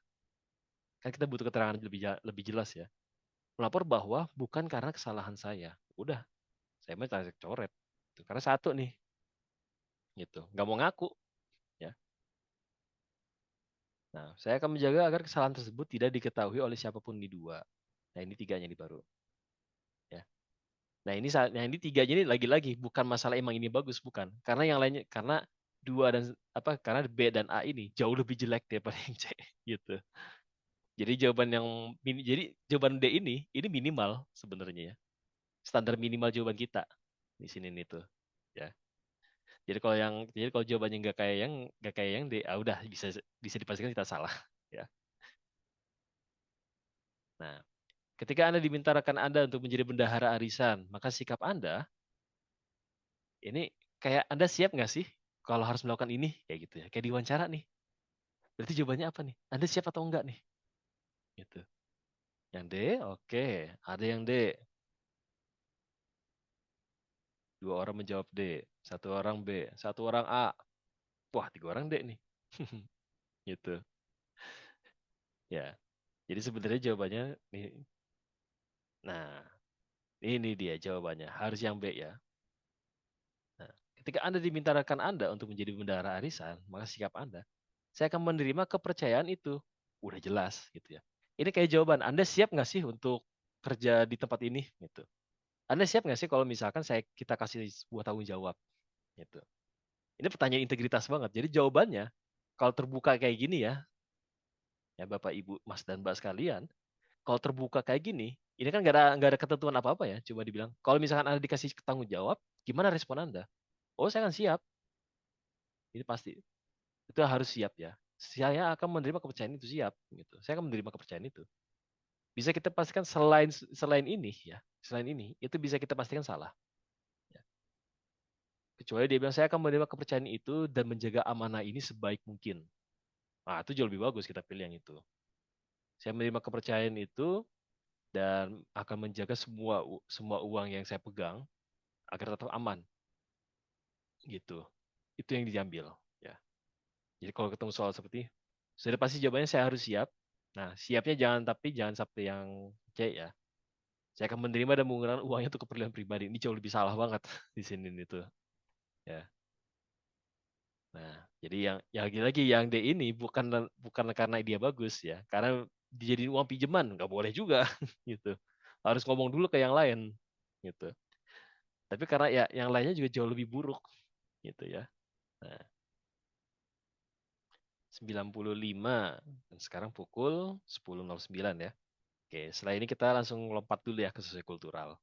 Kan kita butuh keterangan lebih jelas ya. Melapor bahwa bukan karena kesalahan saya. Udah, saya mah coret. Karena satu nih, gitu. Nggak mau ngaku, ya. Nah, saya akan menjaga agar kesalahan tersebut tidak diketahui oleh siapapun di dua. Nah, ini tiganya nih baru, ya. Nah ini tiganya ini lagi-lagi bukan masalah emang ini bagus, bukan. Karena yang lainnya, karena dua dan apa? Karena B dan A ini jauh lebih jelek daripada yang C, gitu. Jadi jawaban D ini minimal sebenarnya ya. Standar minimal jawaban kita di sini nih tuh, ya. Jadi kalau jawabannya nggak kayak yang D, ah udah bisa bisa dipastikan kita salah, ya. Nah, ketika Anda diminta rekan Anda untuk menjadi bendahara arisan, maka sikap Anda ini kayak Anda siap nggak sih kalau harus melakukan ini? Kayak gitu ya. Kayak diwawancara nih. Berarti jawabannya apa nih? Anda siap atau enggak nih? Gitu. Yang D, oke. Ada yang D. Dua orang menjawab D. Satu orang B. Satu orang A. Wah, tiga orang D nih. Gitu. Ya. Jadi sebenarnya jawabannya nih. Nah, ini dia jawabannya. Harus yang B ya. Nah, ketika Anda diminta rekan Anda untuk menjadi bendahara arisan, maka sikap Anda, saya akan menerima kepercayaan itu. Udah jelas gitu ya. Ini kayak jawaban, Anda siap nggak sih untuk kerja di tempat ini? Gitu. Anda siap nggak sih kalau misalkan kita kasih sebuah tanggung jawab? Gitu. Ini pertanyaan integritas banget. Jadi jawabannya, kalau terbuka kayak gini ya Bapak, Ibu, Mas, dan Mbak sekalian, kalau terbuka kayak gini, ini kan nggak ada ketentuan apa-apa ya. Cuma dibilang, kalau misalkan Anda dikasih tanggung jawab, gimana respon Anda? Oh, saya akan siap. Ini pasti. Itu harus siap ya. Saya akan menerima kepercayaan itu, siap gitu. Saya akan menerima kepercayaan itu. Bisa kita pastikan selain selain ini ya, selain ini itu bisa kita pastikan salah. Ya. Kecuali dia bilang saya akan menerima kepercayaan itu dan menjaga amanah ini sebaik mungkin. Nah, itu jauh lebih bagus kita pilih yang itu. Saya menerima kepercayaan itu dan akan menjaga semua uang yang saya pegang agar tetap aman gitu. Itu yang diambil ya. Jadi kalau ketemu soal seperti sudah pasti jawabannya saya harus siap. Nah, siapnya jangan sampai yang C ya. Saya akan menerima dan menggunakan uangnya untuk keperluan pribadi. Ini jauh lebih salah banget di sini itu. Ya. Nah, jadi yang lagi-lagi yang D ini bukan karena dia bagus ya, karena dijadiin uang pinjaman nggak boleh juga gitu. Harus ngomong dulu ke yang lain gitu. Tapi karena ya yang lainnya juga jauh lebih buruk gitu ya. Nah, 95 dan sekarang pukul 10.09 ya. Oke, setelah ini kita langsung lompat dulu ya ke sosiokultural.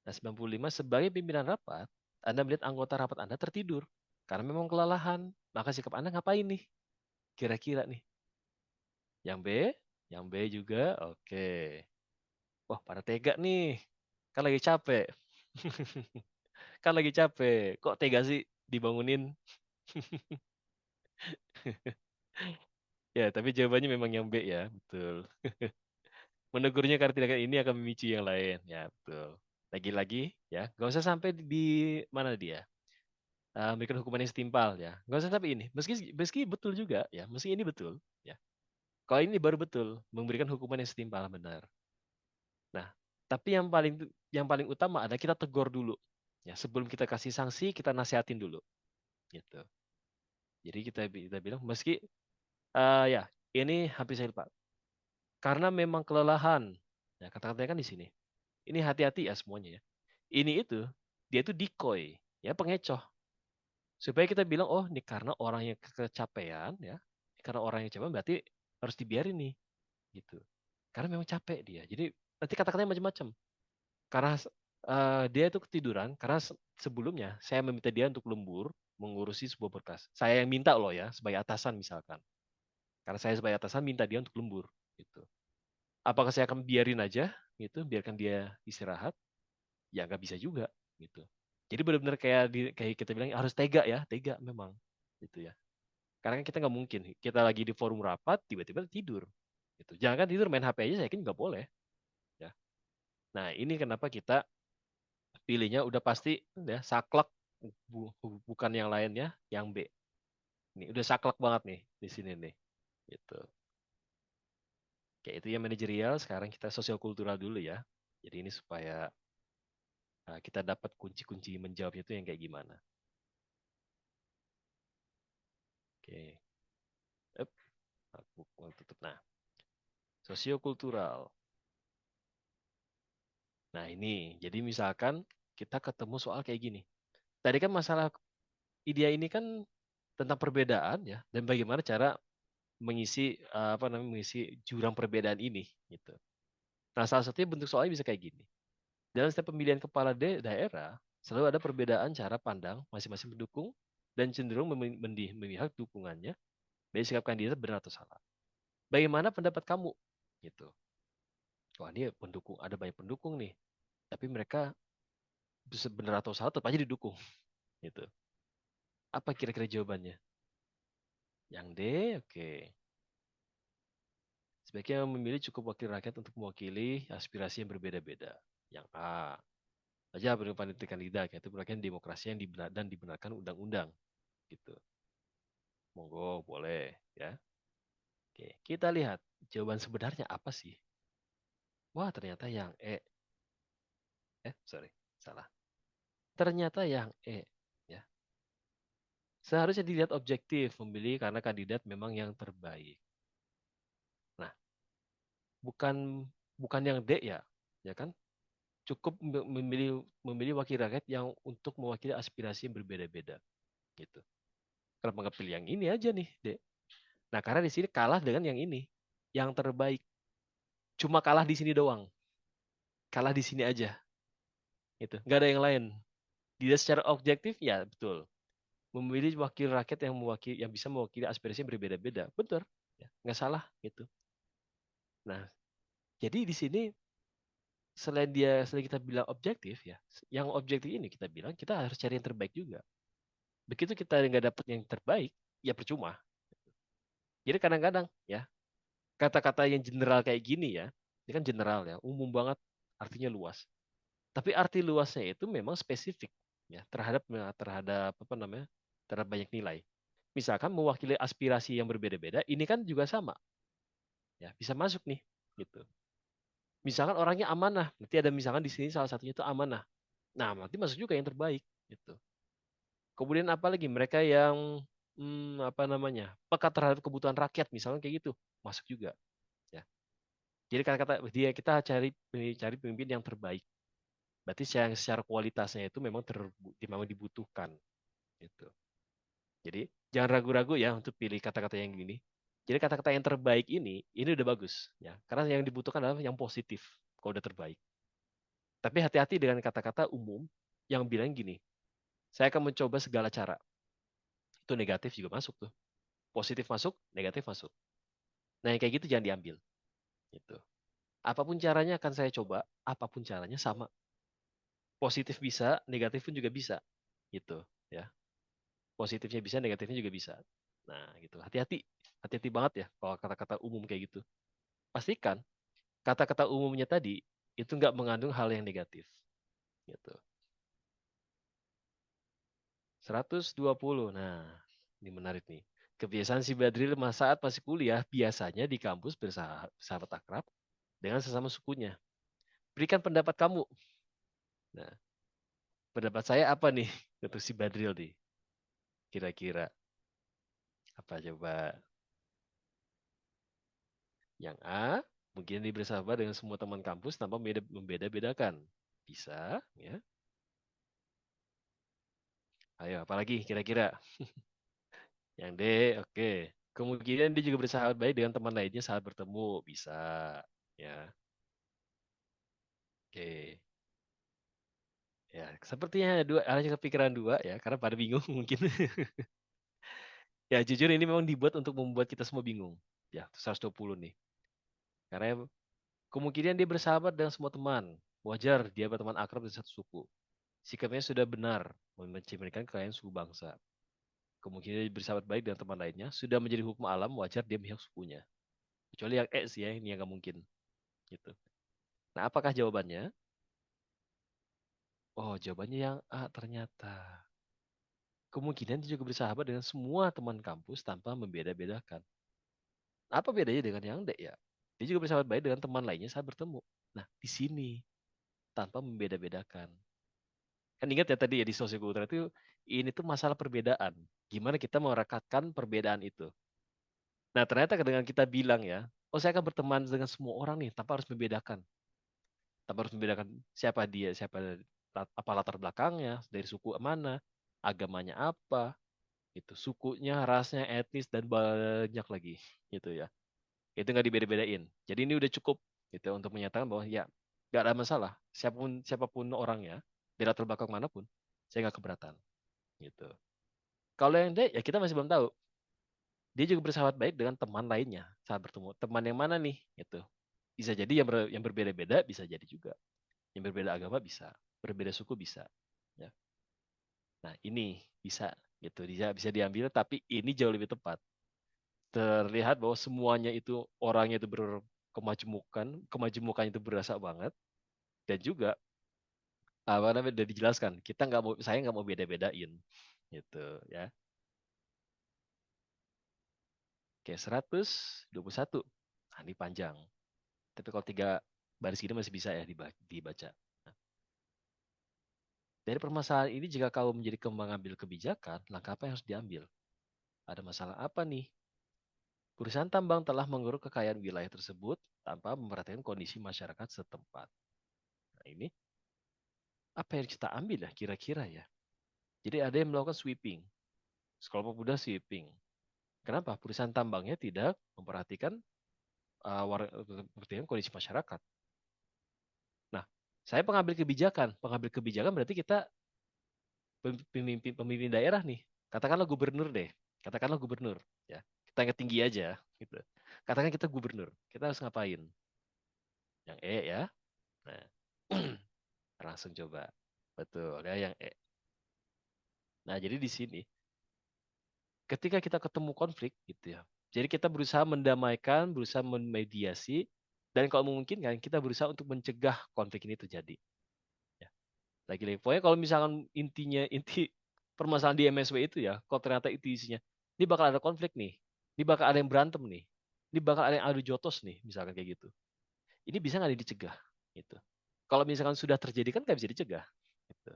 Nah, 95 sebagai pimpinan rapat, Anda melihat anggota rapat Anda tertidur karena memang kelelahan. Maka sikap Anda ngapain nih? Kira-kira nih. Yang B, yang B juga, oke. Wah, pada tega nih. Kan lagi capek. Kan lagi capek. Kok tega sih dibangunin? Ya, tapi jawabannya memang yang B ya, betul. Menegurnya karena tindakan ini akan memicu yang lain. Ya, betul. Lagi-lagi, ya, nggak usah sampai di mana dia. Memberikan hukuman yang setimpal ya. Nggak usah sampai ini. Meski meski betul juga ya, meski ini betul ya. Kalau ini baru betul, memberikan hukuman yang setimpal benar. Nah, tapi yang paling utama adalah kita tegur dulu. Ya, sebelum kita kasih sanksi, kita nasihatin dulu. Gitu. Jadi kita bilang meski ya ini hampir saya lupa. Karena memang kelelahan. Ya, kata-katanya kan di sini. Ini hati-hati ya semuanya ya. Ini itu dia itu decoy, ya pengecoh. Supaya kita bilang oh ini karena orang yang kecapean ya. Karena orang yang kecapean berarti harus dibiarin nih gitu. Karena memang capek dia. Jadi nanti kata-katanya macam-macam. Karena dia itu ketiduran karena sebelumnya saya meminta dia untuk lembur mengurusi sebuah berkas. Saya yang minta loh ya, sebagai atasan misalkan. Karena saya sebagai atasan minta dia untuk lembur gitu. Apakah saya akan biarin aja gitu, biarkan dia istirahat? Ya nggak bisa juga gitu. Jadi benar-benar kayak kita bilang harus tega ya, tega memang gitu ya. Karena kan kita nggak mungkin kita lagi di forum rapat tiba-tiba tidur gitu. Jangan kan tidur main HP aja saya yakin nggak boleh ya. Nah, ini kenapa kita pilihnya udah pasti ya saklek, bukan yang lainnya, yang B. Ini udah saklek banget nih di sini nih. Gitu. Kayak itu ya manajerial, sekarang kita sosial kultural dulu ya. Jadi ini supaya kita dapat kunci-kunci menjawabnya itu yang kayak gimana. Oke. Up, aku mau tutup. Nah, sosiokultural. Nah, ini. Jadi misalkan kita ketemu soal kayak gini. Tadi kan masalah ide ini kan tentang perbedaan ya dan bagaimana cara mengisi apa namanya mengisi jurang perbedaan ini gitu. Nah, salah satunya bentuk soalnya bisa kayak gini. Dalam setiap pemilihan kepala daerah selalu ada perbedaan cara pandang masing-masing pendukung dan cenderung memihak dukungannya dari sikap kandidat benar atau salah. Bagaimana pendapat kamu? Gitu. Wah, dia pendukung, ada banyak pendukung nih, tapi mereka benar atau salah tetap aja didukung. Gitu. Apa kira-kira jawabannya? Yang D, oke. Sebaiknya memilih cukup wakil rakyat untuk mewakili aspirasi yang berbeda-beda. Yang A, saja panitia kandidat, yaitu berakhir demokrasi yang dan dibenarkan undang-undang. Gitu. Monggo, boleh ya. Oke, kita lihat jawaban sebenarnya apa sih? Wah, ternyata yang E. Sorry, salah. Ternyata yang E. Ya. Seharusnya dilihat objektif, memilih karena kandidat memang yang terbaik. Nah, bukan bukan yang D ya, ya kan? Cukup memilih wakil rakyat yang untuk mewakili aspirasi yang berbeda-beda, gitu. Kenapa nggak pilih yang ini aja nih, D? Nah, karena di sini kalah dengan yang ini, yang terbaik. Cuma kalah di sini doang, kalah di sini aja, gitu. Nggak ada yang lain. Dia secara objektif ya betul. Memilih wakil rakyat yang bisa mewakili aspirasi yang berbeda-beda, betul, ya, nggak salah gitu. Nah, jadi di sini selain kita bilang objektif ya, yang objektif ini kita bilang kita harus cari yang terbaik juga. Begitu kita nggak dapet yang terbaik, ya percuma. Jadi kadang-kadang ya kata-kata yang general kayak gini ya, ini kan general ya, umum banget, artinya luas. Tapi arti luasnya itu memang spesifik ya terhadap apa namanya terhadap banyak nilai. Misalkan mewakili aspirasi yang berbeda-beda, ini kan juga sama ya bisa masuk nih gitu. Misalkan orangnya amanah, nanti ada misalkan di sini salah satunya itu amanah. Nah, nanti masuk juga yang terbaik gitu. Kemudian apa lagi? Mereka yang apa namanya? Peka terhadap kebutuhan rakyat misalnya kayak gitu, masuk juga ya. Jadi kata-kata dia kita cari pemimpin yang terbaik. Berarti secara kualitasnya itu memang dibutuhkan gitu. Jadi jangan ragu-ragu ya untuk pilih kata-kata yang gini. Jadi kata-kata yang terbaik ini udah bagus ya. Karena yang dibutuhkan adalah yang positif kalau udah terbaik. Tapi hati-hati dengan kata-kata umum yang bilang gini, saya akan mencoba segala cara. Itu negatif juga masuk tuh. Positif masuk, negatif masuk. Nah, yang kayak gitu jangan diambil. Gitu. Apapun caranya akan saya coba, apapun caranya sama. Positif bisa, negatif pun juga bisa. Gitu, ya. Positifnya bisa, negatifnya juga bisa. Nah, gitu. Hati-hati. Hati-hati banget ya kalau kata-kata umum kayak gitu. Pastikan kata-kata umumnya tadi itu nggak mengandung hal yang negatif. Gitu. 120. Nah, ini menarik nih. Kebiasaan si Badril saat masih kuliah biasanya di kampus bersahabat akrab dengan sesama sukunya. Berikan pendapat kamu. Nah, pendapat saya apa nih untuk si Badril nih? Kira-kira apa coba? Yang A, mungkin dia bersahabat dengan semua teman kampus tanpa membeda-bedakan. Bisa, ya. Ayo, apalagi kira-kira? Yang D, oke. Kemungkinan dia juga bersahabat baik dengan teman lainnya saat bertemu. Bisa. Ya, oke. Ya, sepertinya dua hanya kepikiran dua ya, karena pada bingung mungkin. Ya, jujur ini memang dibuat untuk membuat kita semua bingung. Ya, 120 nih. Karena kemungkinan dia bersahabat dengan semua teman. Wajar dia berteman akrab di satu suku. Sikapnya sudah benar, mencerminkan kekayaan suku bangsa. Kemungkinan dia bersahabat baik dengan teman lainnya, sudah menjadi hukum alam, wajar dia memihak sukunya. Kecuali yang E sih ya, ini yang nggak mungkin. Gitu. Nah, apakah jawabannya? Oh, jawabannya yang A ternyata. Kemungkinan dia juga bersahabat dengan semua teman kampus tanpa membeda-bedakan. Apa bedanya dengan yang D ya? Dia juga bersahabat baik dengan teman lainnya saat bertemu. Nah, di sini tanpa membeda-bedakan. Kan ingat ya tadi ya di sosiokultural itu ini tuh masalah perbedaan. Gimana kita merekatkan perbedaan itu. Nah, ternyata dengan kita bilang ya, oh saya akan berteman dengan semua orang nih tanpa harus membedakan. Tanpa harus membedakan siapa dia, siapa apa latar belakangnya, dari suku mana, agamanya apa, itu sukunya, rasnya, etnis dan banyak lagi gitu ya. Itu nggak dibeda-bedain. Jadi ini udah cukup gitu untuk menyatakan bahwa ya nggak ada masalah. Siapapun siapapun orangnya, dari latar belakang manapun, saya nggak keberatan gitu. Kalau yang D ya kita masih belum tahu. Dia juga bersahabat baik dengan teman lainnya saat bertemu. Teman yang mana nih? Gitu. Bisa jadi yang berbeda-beda, bisa jadi juga. Yang berbeda agama bisa, berbeda suku bisa. Ya. Nah ini bisa gitu, bisa diambil, tapi ini jauh lebih tepat. Terlihat bahwa semuanya itu orangnya itu berkemajemukan, kemajemukan itu berasa banget, dan juga apa namanya udah dijelaskan, saya nggak mau beda-bedain, gitu ya. Oke, 121. Nah, ini panjang. Tapi kalau 3 baris gini masih bisa ya dibaca. Nah, dari permasalahan ini, jika kau menjadi mengambil kebijakan, langkah apa yang harus diambil? Ada masalah apa nih? Perusahaan tambang telah mengeruk kekayaan wilayah tersebut tanpa memperhatikan kondisi masyarakat setempat. Nah, ini apa yang kita ambil ya kira-kira ya? Jadi ada yang melakukan sweeping, sekelompok muda sweeping. Kenapa? Perusahaan tambangnya tidak memperhatikan kondisi masyarakat. Nah, saya pengambil kebijakan. Pengambil kebijakan berarti kita pemimpin pemimpin daerah nih. Katakanlah gubernur deh. Katakanlah gubernur. Ya, kita angkat tinggi aja. Gitu. Katakan kita gubernur. Kita harus ngapain? Yang E ya. Nah, langsung coba. Betul ya yang E. Nah, jadi di sini ketika kita ketemu konflik gitu ya. Jadi kita berusaha mendamaikan, berusaha memediasi, dan kalau memungkinkan kita berusaha untuk mencegah konflik ini terjadi. Ya. Lagi-lagi, pokoknya kalau misalkan inti permasalahan di MSW itu ya, kalau ternyata itu isinya, ini bakal ada konflik nih, ini bakal ada yang berantem nih, ini bakal ada yang adu jotos nih, misalkan kayak gitu. Ini bisa nggak dicegah? Gitu. Kalau misalkan sudah terjadi kan nggak bisa dicegah. Gitu.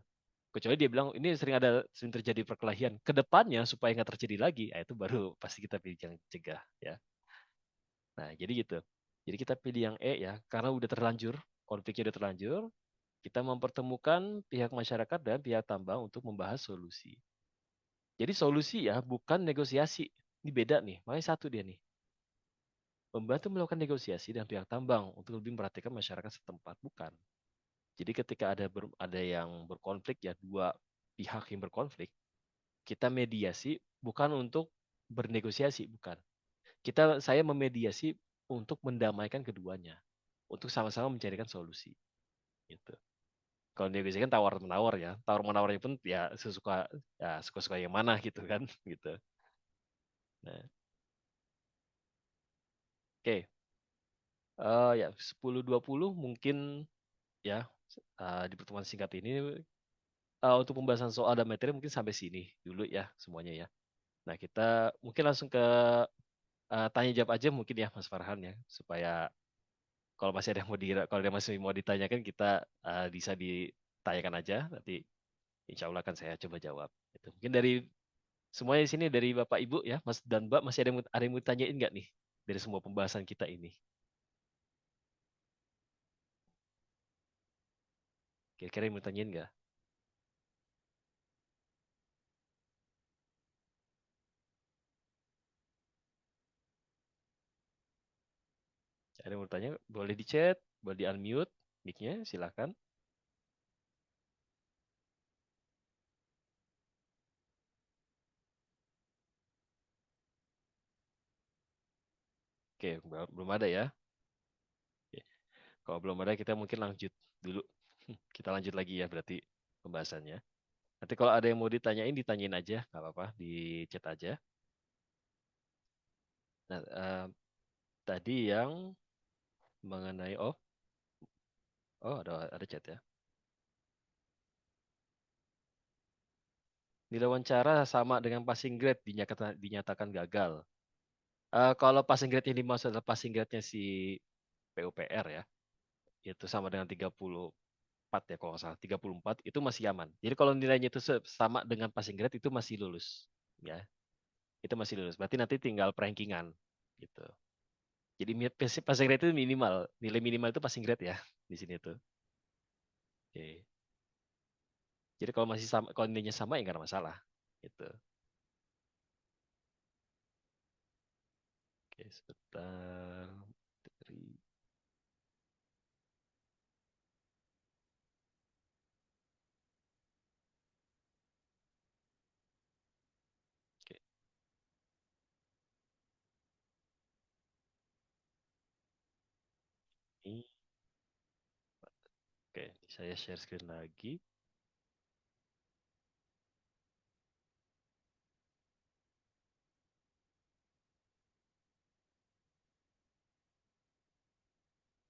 Kecuali dia bilang ini sering terjadi perkelahian. Kedepannya supaya nggak terjadi lagi, itu baru pasti kita pilih yang cegah ya. Nah jadi gitu. Jadi kita pilih yang E ya, karena udah terlanjur, konfliknya udah terlanjur, kita mempertemukan pihak masyarakat dan pihak tambang untuk membahas solusi. Jadi solusi ya, bukan negosiasi. Ini beda nih, makanya satu dia nih. Membantu melakukan negosiasi dan pihak tambang untuk lebih memperhatikan masyarakat setempat, bukan. Jadi ketika ada yang berkonflik ya, dua pihak yang berkonflik, kita mediasi bukan untuk bernegosiasi, bukan. Saya memediasi untuk mendamaikan keduanya, untuk sama-sama mencarikan solusi. Gitu. Kalau negosiasi kan tawar menawar ya, tawar menawarnya pun ya suka-suka yang mana gitu kan, gitu. Nah, oke. Ya 10-20 mungkin ya di pertemuan singkat ini untuk pembahasan soal dan materi mungkin sampai sini dulu ya semuanya ya. Nah, kita mungkin langsung ke tanya jawab aja mungkin ya Mas Farhan ya, supaya kalau masih ada yang kalau ada yang masih mau ditanyakan kita bisa ditanyakan aja, nanti insya Allah akan saya coba jawab. Itu mungkin dari semuanya di sini, dari Bapak Ibu ya Mas dan Mbak, masih ada yang mau ditanyain nggak nih dari semua pembahasan kita ini? Kira-kira yang mau ditanyain nggak? Ada Ada yang mau tanya? Boleh di chat, boleh di unmute mic-nya, silakan. Oke, belum ada ya. Oke. Kalau belum ada kita mungkin lanjut dulu. Kita lanjut lagi ya berarti pembahasannya. Nanti kalau ada yang mau ditanyain aja, nggak apa-apa, di chat aja. Nah, tadi yang mengenai ada chat ya. Nilai wawancara sama dengan passing grade dinyatakan gagal. Kalau passing grade yang dimaksud adalah passing grade-nya si PUPR ya, itu sama dengan 34 ya kalau nggak salah, 34 itu masih aman. Jadi kalau nilainya itu sama dengan passing grade itu masih lulus, ya. Itu masih lulus. Berarti nanti tinggal perankingan gitu. Jadi passing grade itu minimal, nilai minimal itu passing grade ya di sini tuh. Oke. Jadi kalau masih sama, kalau nilainya sama ya nggak ada masalah gitu. Oke, sebentar. Oke, ini oke, saya share screen lagi.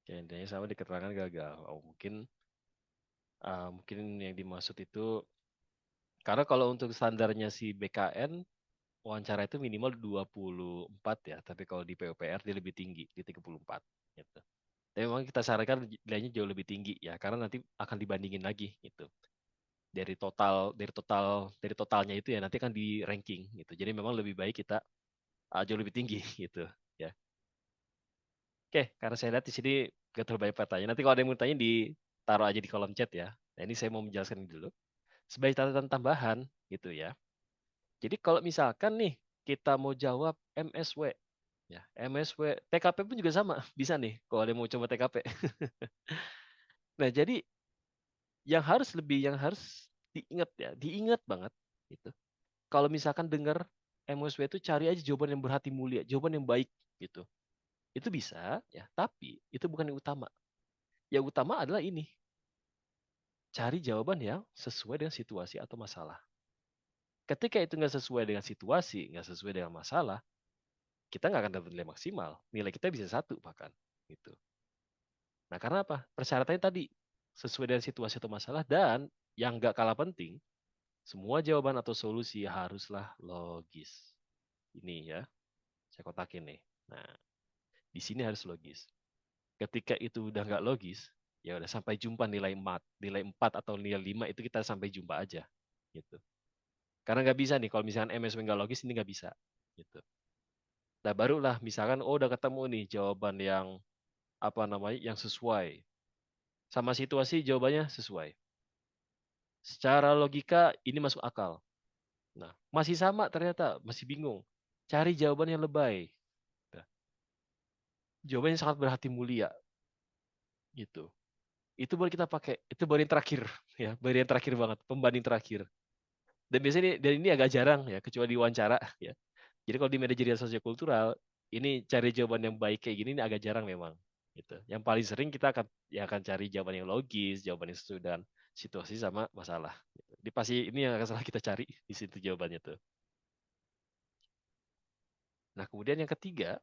Oke, intinya sama di keterangan gagal. Mungkin yang dimaksud itu karena kalau untuk standarnya si BKN wawancara itu minimal 24 ya, tapi kalau di PUPR dia lebih tinggi di 34 gitu. Tapi memang kita sarankan nilainya jauh lebih tinggi ya, karena nanti akan dibandingin lagi gitu. Dari totalnya itu ya nanti akan di ranking gitu. Jadi memang lebih baik kita jauh lebih tinggi gitu ya. Oke, karena saya lihat di sini gak terlalu banyak pertanyaan. Nanti kalau ada yang mau tanya ditaruh aja di kolom chat ya. Nah, ini saya mau menjelaskan ini dulu. Sebagai catatan tambahan gitu ya. Jadi kalau misalkan nih kita mau jawab MSW ya, MSW, TKP pun juga sama, bisa nih kalau ada yang mau coba TKP. Nah, jadi yang harus diingat ya, diingat banget gitu. Kalau misalkan dengar MSW itu cari aja jawaban yang berhati mulia, jawaban yang baik gitu. Itu bisa ya, tapi itu bukan yang utama. Yang utama adalah ini, cari jawaban yang sesuai dengan situasi atau masalah. Ketika itu nggak sesuai dengan situasi, nggak sesuai dengan masalah, kita nggak akan dapat nilai maksimal. Nilai kita bisa 1 bahkan. Gitu. Nah, karena apa? Persyaratannya tadi sesuai dengan situasi atau masalah dan yang nggak kalah penting, semua jawaban atau solusi haruslah logis. Ini ya, saya kotakin nih. Nah, di sini harus logis. Ketika itu udah nggak logis, ya udah sampai jumpa nilai 4 atau nilai 5 itu kita sampai jumpa aja. Gitu. Karena nggak bisa nih, kalau misalkan MSW nggak logis, ini nggak bisa. Gitu. Nah, barulah misalkan, udah ketemu nih jawaban yang apa namanya, yang sesuai. Sama situasi jawabannya sesuai. Secara logika ini masuk akal. Nah, masih sama ternyata, masih bingung. Cari jawaban yang lebay. Nah, jawaban yang sangat berhati mulia. Gitu. Itu baru kita pakai. Itu baru yang terakhir. Ya, baru yang terakhir banget. Pembanding terakhir. Dan biasanya dan ini agak jarang ya, kecuali di wawancara. Ya. Jadi kalau di manajerial sosiokultural, ini cari jawaban yang baik kayak gini ini agak jarang memang. Gitu. Yang paling sering kita akan cari jawaban yang logis, jawaban yang sesuai dengan situasi sama masalah. Gitu. Di pasti ini yang akan salah kita cari di situ jawabannya tuh. Nah, kemudian yang ketiga,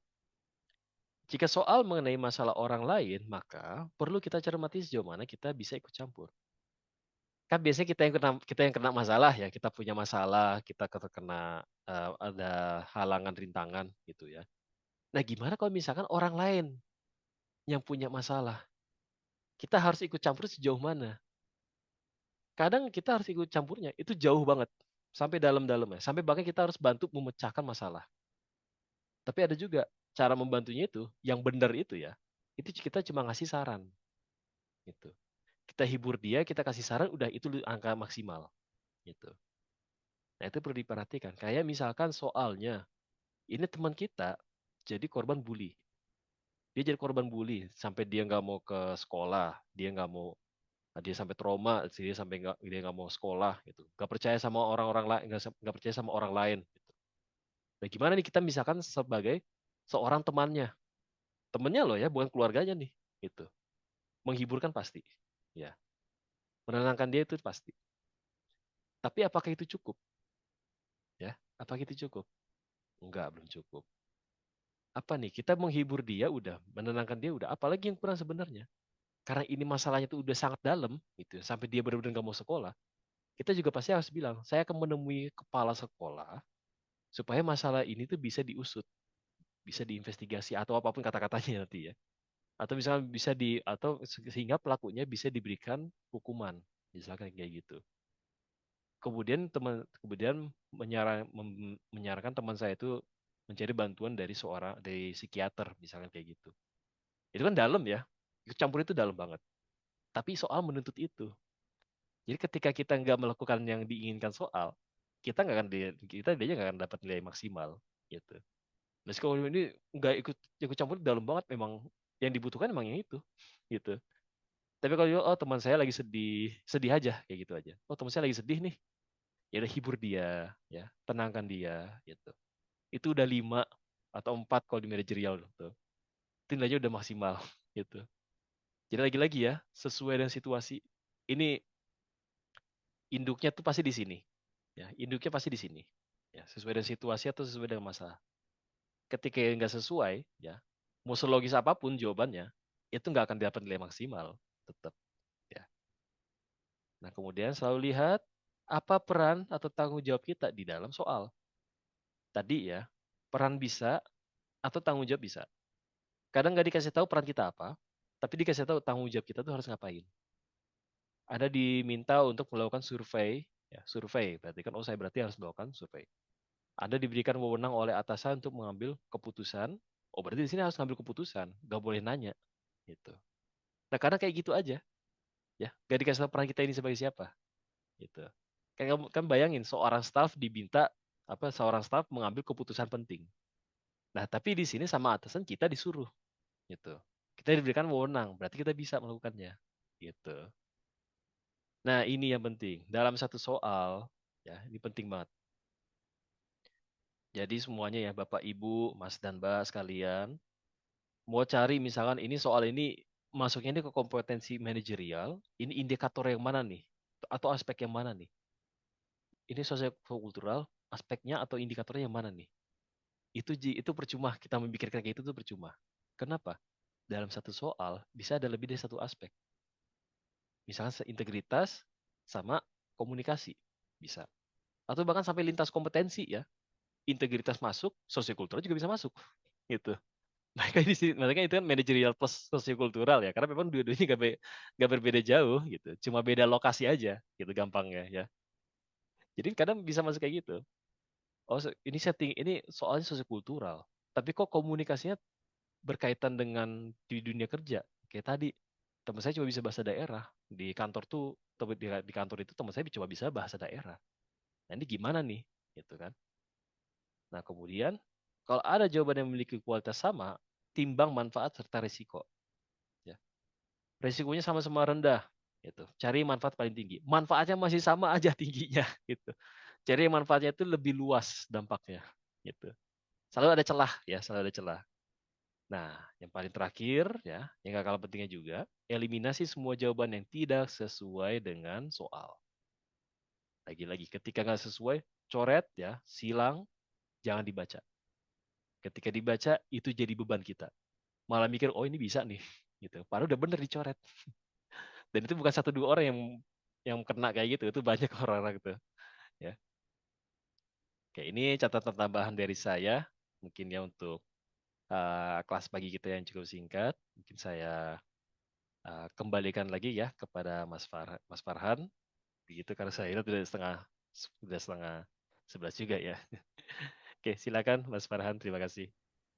jika soal mengenai masalah orang lain, maka perlu kita cermati sejauh mana kita bisa ikut campur. Kan biasanya kita yang kena masalah ya, kita punya masalah, kita terkena ada halangan rintangan gitu ya. Nah, gimana kalau misalkan orang lain yang punya masalah? Kita harus ikut campur sejauh mana? Kadang kita harus ikut campurnya itu jauh banget, sampai dalam-dalamnya, sampai bahkan kita harus bantu memecahkan masalah. Tapi ada juga cara membantunya itu, yang benar itu ya, itu kita cuma ngasih saran gitu. Kita hibur dia, kita kasih saran, udah itu angka maksimal gitu. Nah, itu perlu diperhatikan. Kayak misalkan soalnya, ini teman kita jadi korban bully. Dia jadi korban bully sampai dia nggak mau ke sekolah, dia nggak mau, dia sampai trauma, dia sampai dia nggak mau sekolah gitu, nggak percaya sama orang-orang lain, nggak percaya sama orang lain. Gitu. Nah gimana nih kita misalkan sebagai seorang temannya loh ya, bukan keluarganya nih, gitu. Menghiburkan pasti, ya, menenangkan dia itu pasti. Tapi apakah itu cukup? Ya, apakah itu cukup? Enggak, belum cukup. Apa nih? Kita menghibur dia udah, menenangkan dia udah. Apalagi yang kurang sebenarnya? Karena ini masalahnya tuh udah sangat dalam, gitu. Sampai dia benar-benar nggak mau sekolah. Kita juga pasti harus bilang, saya akan menemui kepala sekolah supaya masalah ini tuh bisa diusut, bisa diinvestigasi atau apapun kata-katanya nanti ya. Atau misalnya bisa atau sehingga pelakunya bisa diberikan hukuman, misalkan kayak gitu. Kemudian menyarankan teman saya itu mencari bantuan dari psikiater misalnya kayak gitu. Itu kan dalam ya, ikut campur itu dalam banget. Tapi soal menuntut itu, jadi ketika kita nggak melakukan yang diinginkan soal, dia nggak akan dapat nilai maksimal gitu. Nah kalau ini nggak ikut campur dalam banget, memang yang dibutuhkan memang yang itu gitu. Tapi kalau oh teman saya lagi sedih, sedih aja kayak gitu aja. Oh teman saya lagi sedih nih, ya udah hibur dia, ya tenangkan dia gitu. Itu udah 5 atau 4 kalau di manajerial tuh. Itu nilainya udah maksimal gitu. Jadi lagi-lagi ya, sesuai dengan situasi. Ini induknya tuh pasti di sini. Ya, induknya pasti di sini. Ya, sesuai dengan situasi atau sesuai dengan masalah. Ketika nggak sesuai, ya, mau selogis apapun jawabannya, itu nggak akan dapat nilai maksimal, tetap. Ya. Nah, kemudian selalu lihat apa peran atau tanggung jawab kita di dalam soal. Tadi ya, peran bisa atau tanggung jawab bisa. Kadang nggak dikasih tahu peran kita apa, tapi dikasih tahu tanggung jawab kita tuh harus ngapain. Ada diminta untuk melakukan survei, ya, survei berarti kan, oh saya berarti harus melakukan survei. Ada diberikan wewenang oleh atasan untuk mengambil keputusan, oh berarti di sini harus ngambil keputusan, nggak boleh nanya, gitu. Nah karena kayak gitu aja, ya, nggak dikasih tahu peran kita ini sebagai siapa, gitu. Kayak kamu kan bayangin seorang staf seorang staf mengambil keputusan penting. Nah tapi di sini sama atasan kita disuruh, gitu. Kita diberikan wewenang, berarti kita bisa melakukannya, gitu. Nah ini yang penting dalam satu soal, ya ini penting banget. Jadi semuanya ya Bapak Ibu, Mas dan Mbak sekalian, mau cari misalkan ini soal ini masuknya ini ke kompetensi manajerial, ini indikator yang mana nih? Atau aspek yang mana nih? Ini sosio-kultural, aspeknya atau indikatornya yang mana nih? Itu percuma kita memikirkan kayak itu tuh percuma. Kenapa? Dalam satu soal bisa ada lebih dari satu aspek. Misalnya integritas sama komunikasi bisa. Atau bahkan sampai lintas kompetensi ya. Integritas masuk, sosiokultural juga bisa masuk. Gitu. Makanya itu kan manajerial plus sosiokultural ya, karena memang dua-duanya gak berbeda jauh gitu, cuma beda lokasi aja gitu gampangnya ya. Jadi kadang bisa masuk kayak gitu. Oh ini setting ini soalnya sosiokultural, tapi kok komunikasinya berkaitan dengan di dunia kerja. Kayak tadi teman saya cuma bisa bahasa daerah di kantor tuh, di kantor itu teman saya cuma bisa bahasa daerah. Nah ini gimana nih, gitu kan? Nah kemudian kalau ada jawaban yang memiliki kualitas sama, timbang manfaat serta risiko. Ya. Resikonya sama-sama rendah gitu. Cari manfaat paling tinggi. Manfaatnya masih sama aja tingginya gitu. Cari manfaatnya itu lebih luas dampaknya gitu. Selalu ada celah ya, selalu ada celah. Nah, yang paling terakhir ya, yang gak kalah pentingnya juga, eliminasi semua jawaban yang tidak sesuai dengan soal. Lagi-lagi ketika nggak sesuai, coret ya, silang, jangan dibaca. Ketika dibaca itu jadi beban kita. Malah mikir, oh ini bisa nih gitu. Padahal udah bener dicoret. Dan itu bukan satu dua orang yang kena kayak gitu, itu banyak orang-orang gitu ya. Oke, ini catatan tambahan dari saya mungkin ya untuk kelas pagi kita yang cukup singkat. Mungkin saya kembalikan lagi ya kepada Mas Farhan begitu, karena saya lihat sudah setengah 11 juga ya. Oke, silakan Mas Farhan, terima kasih.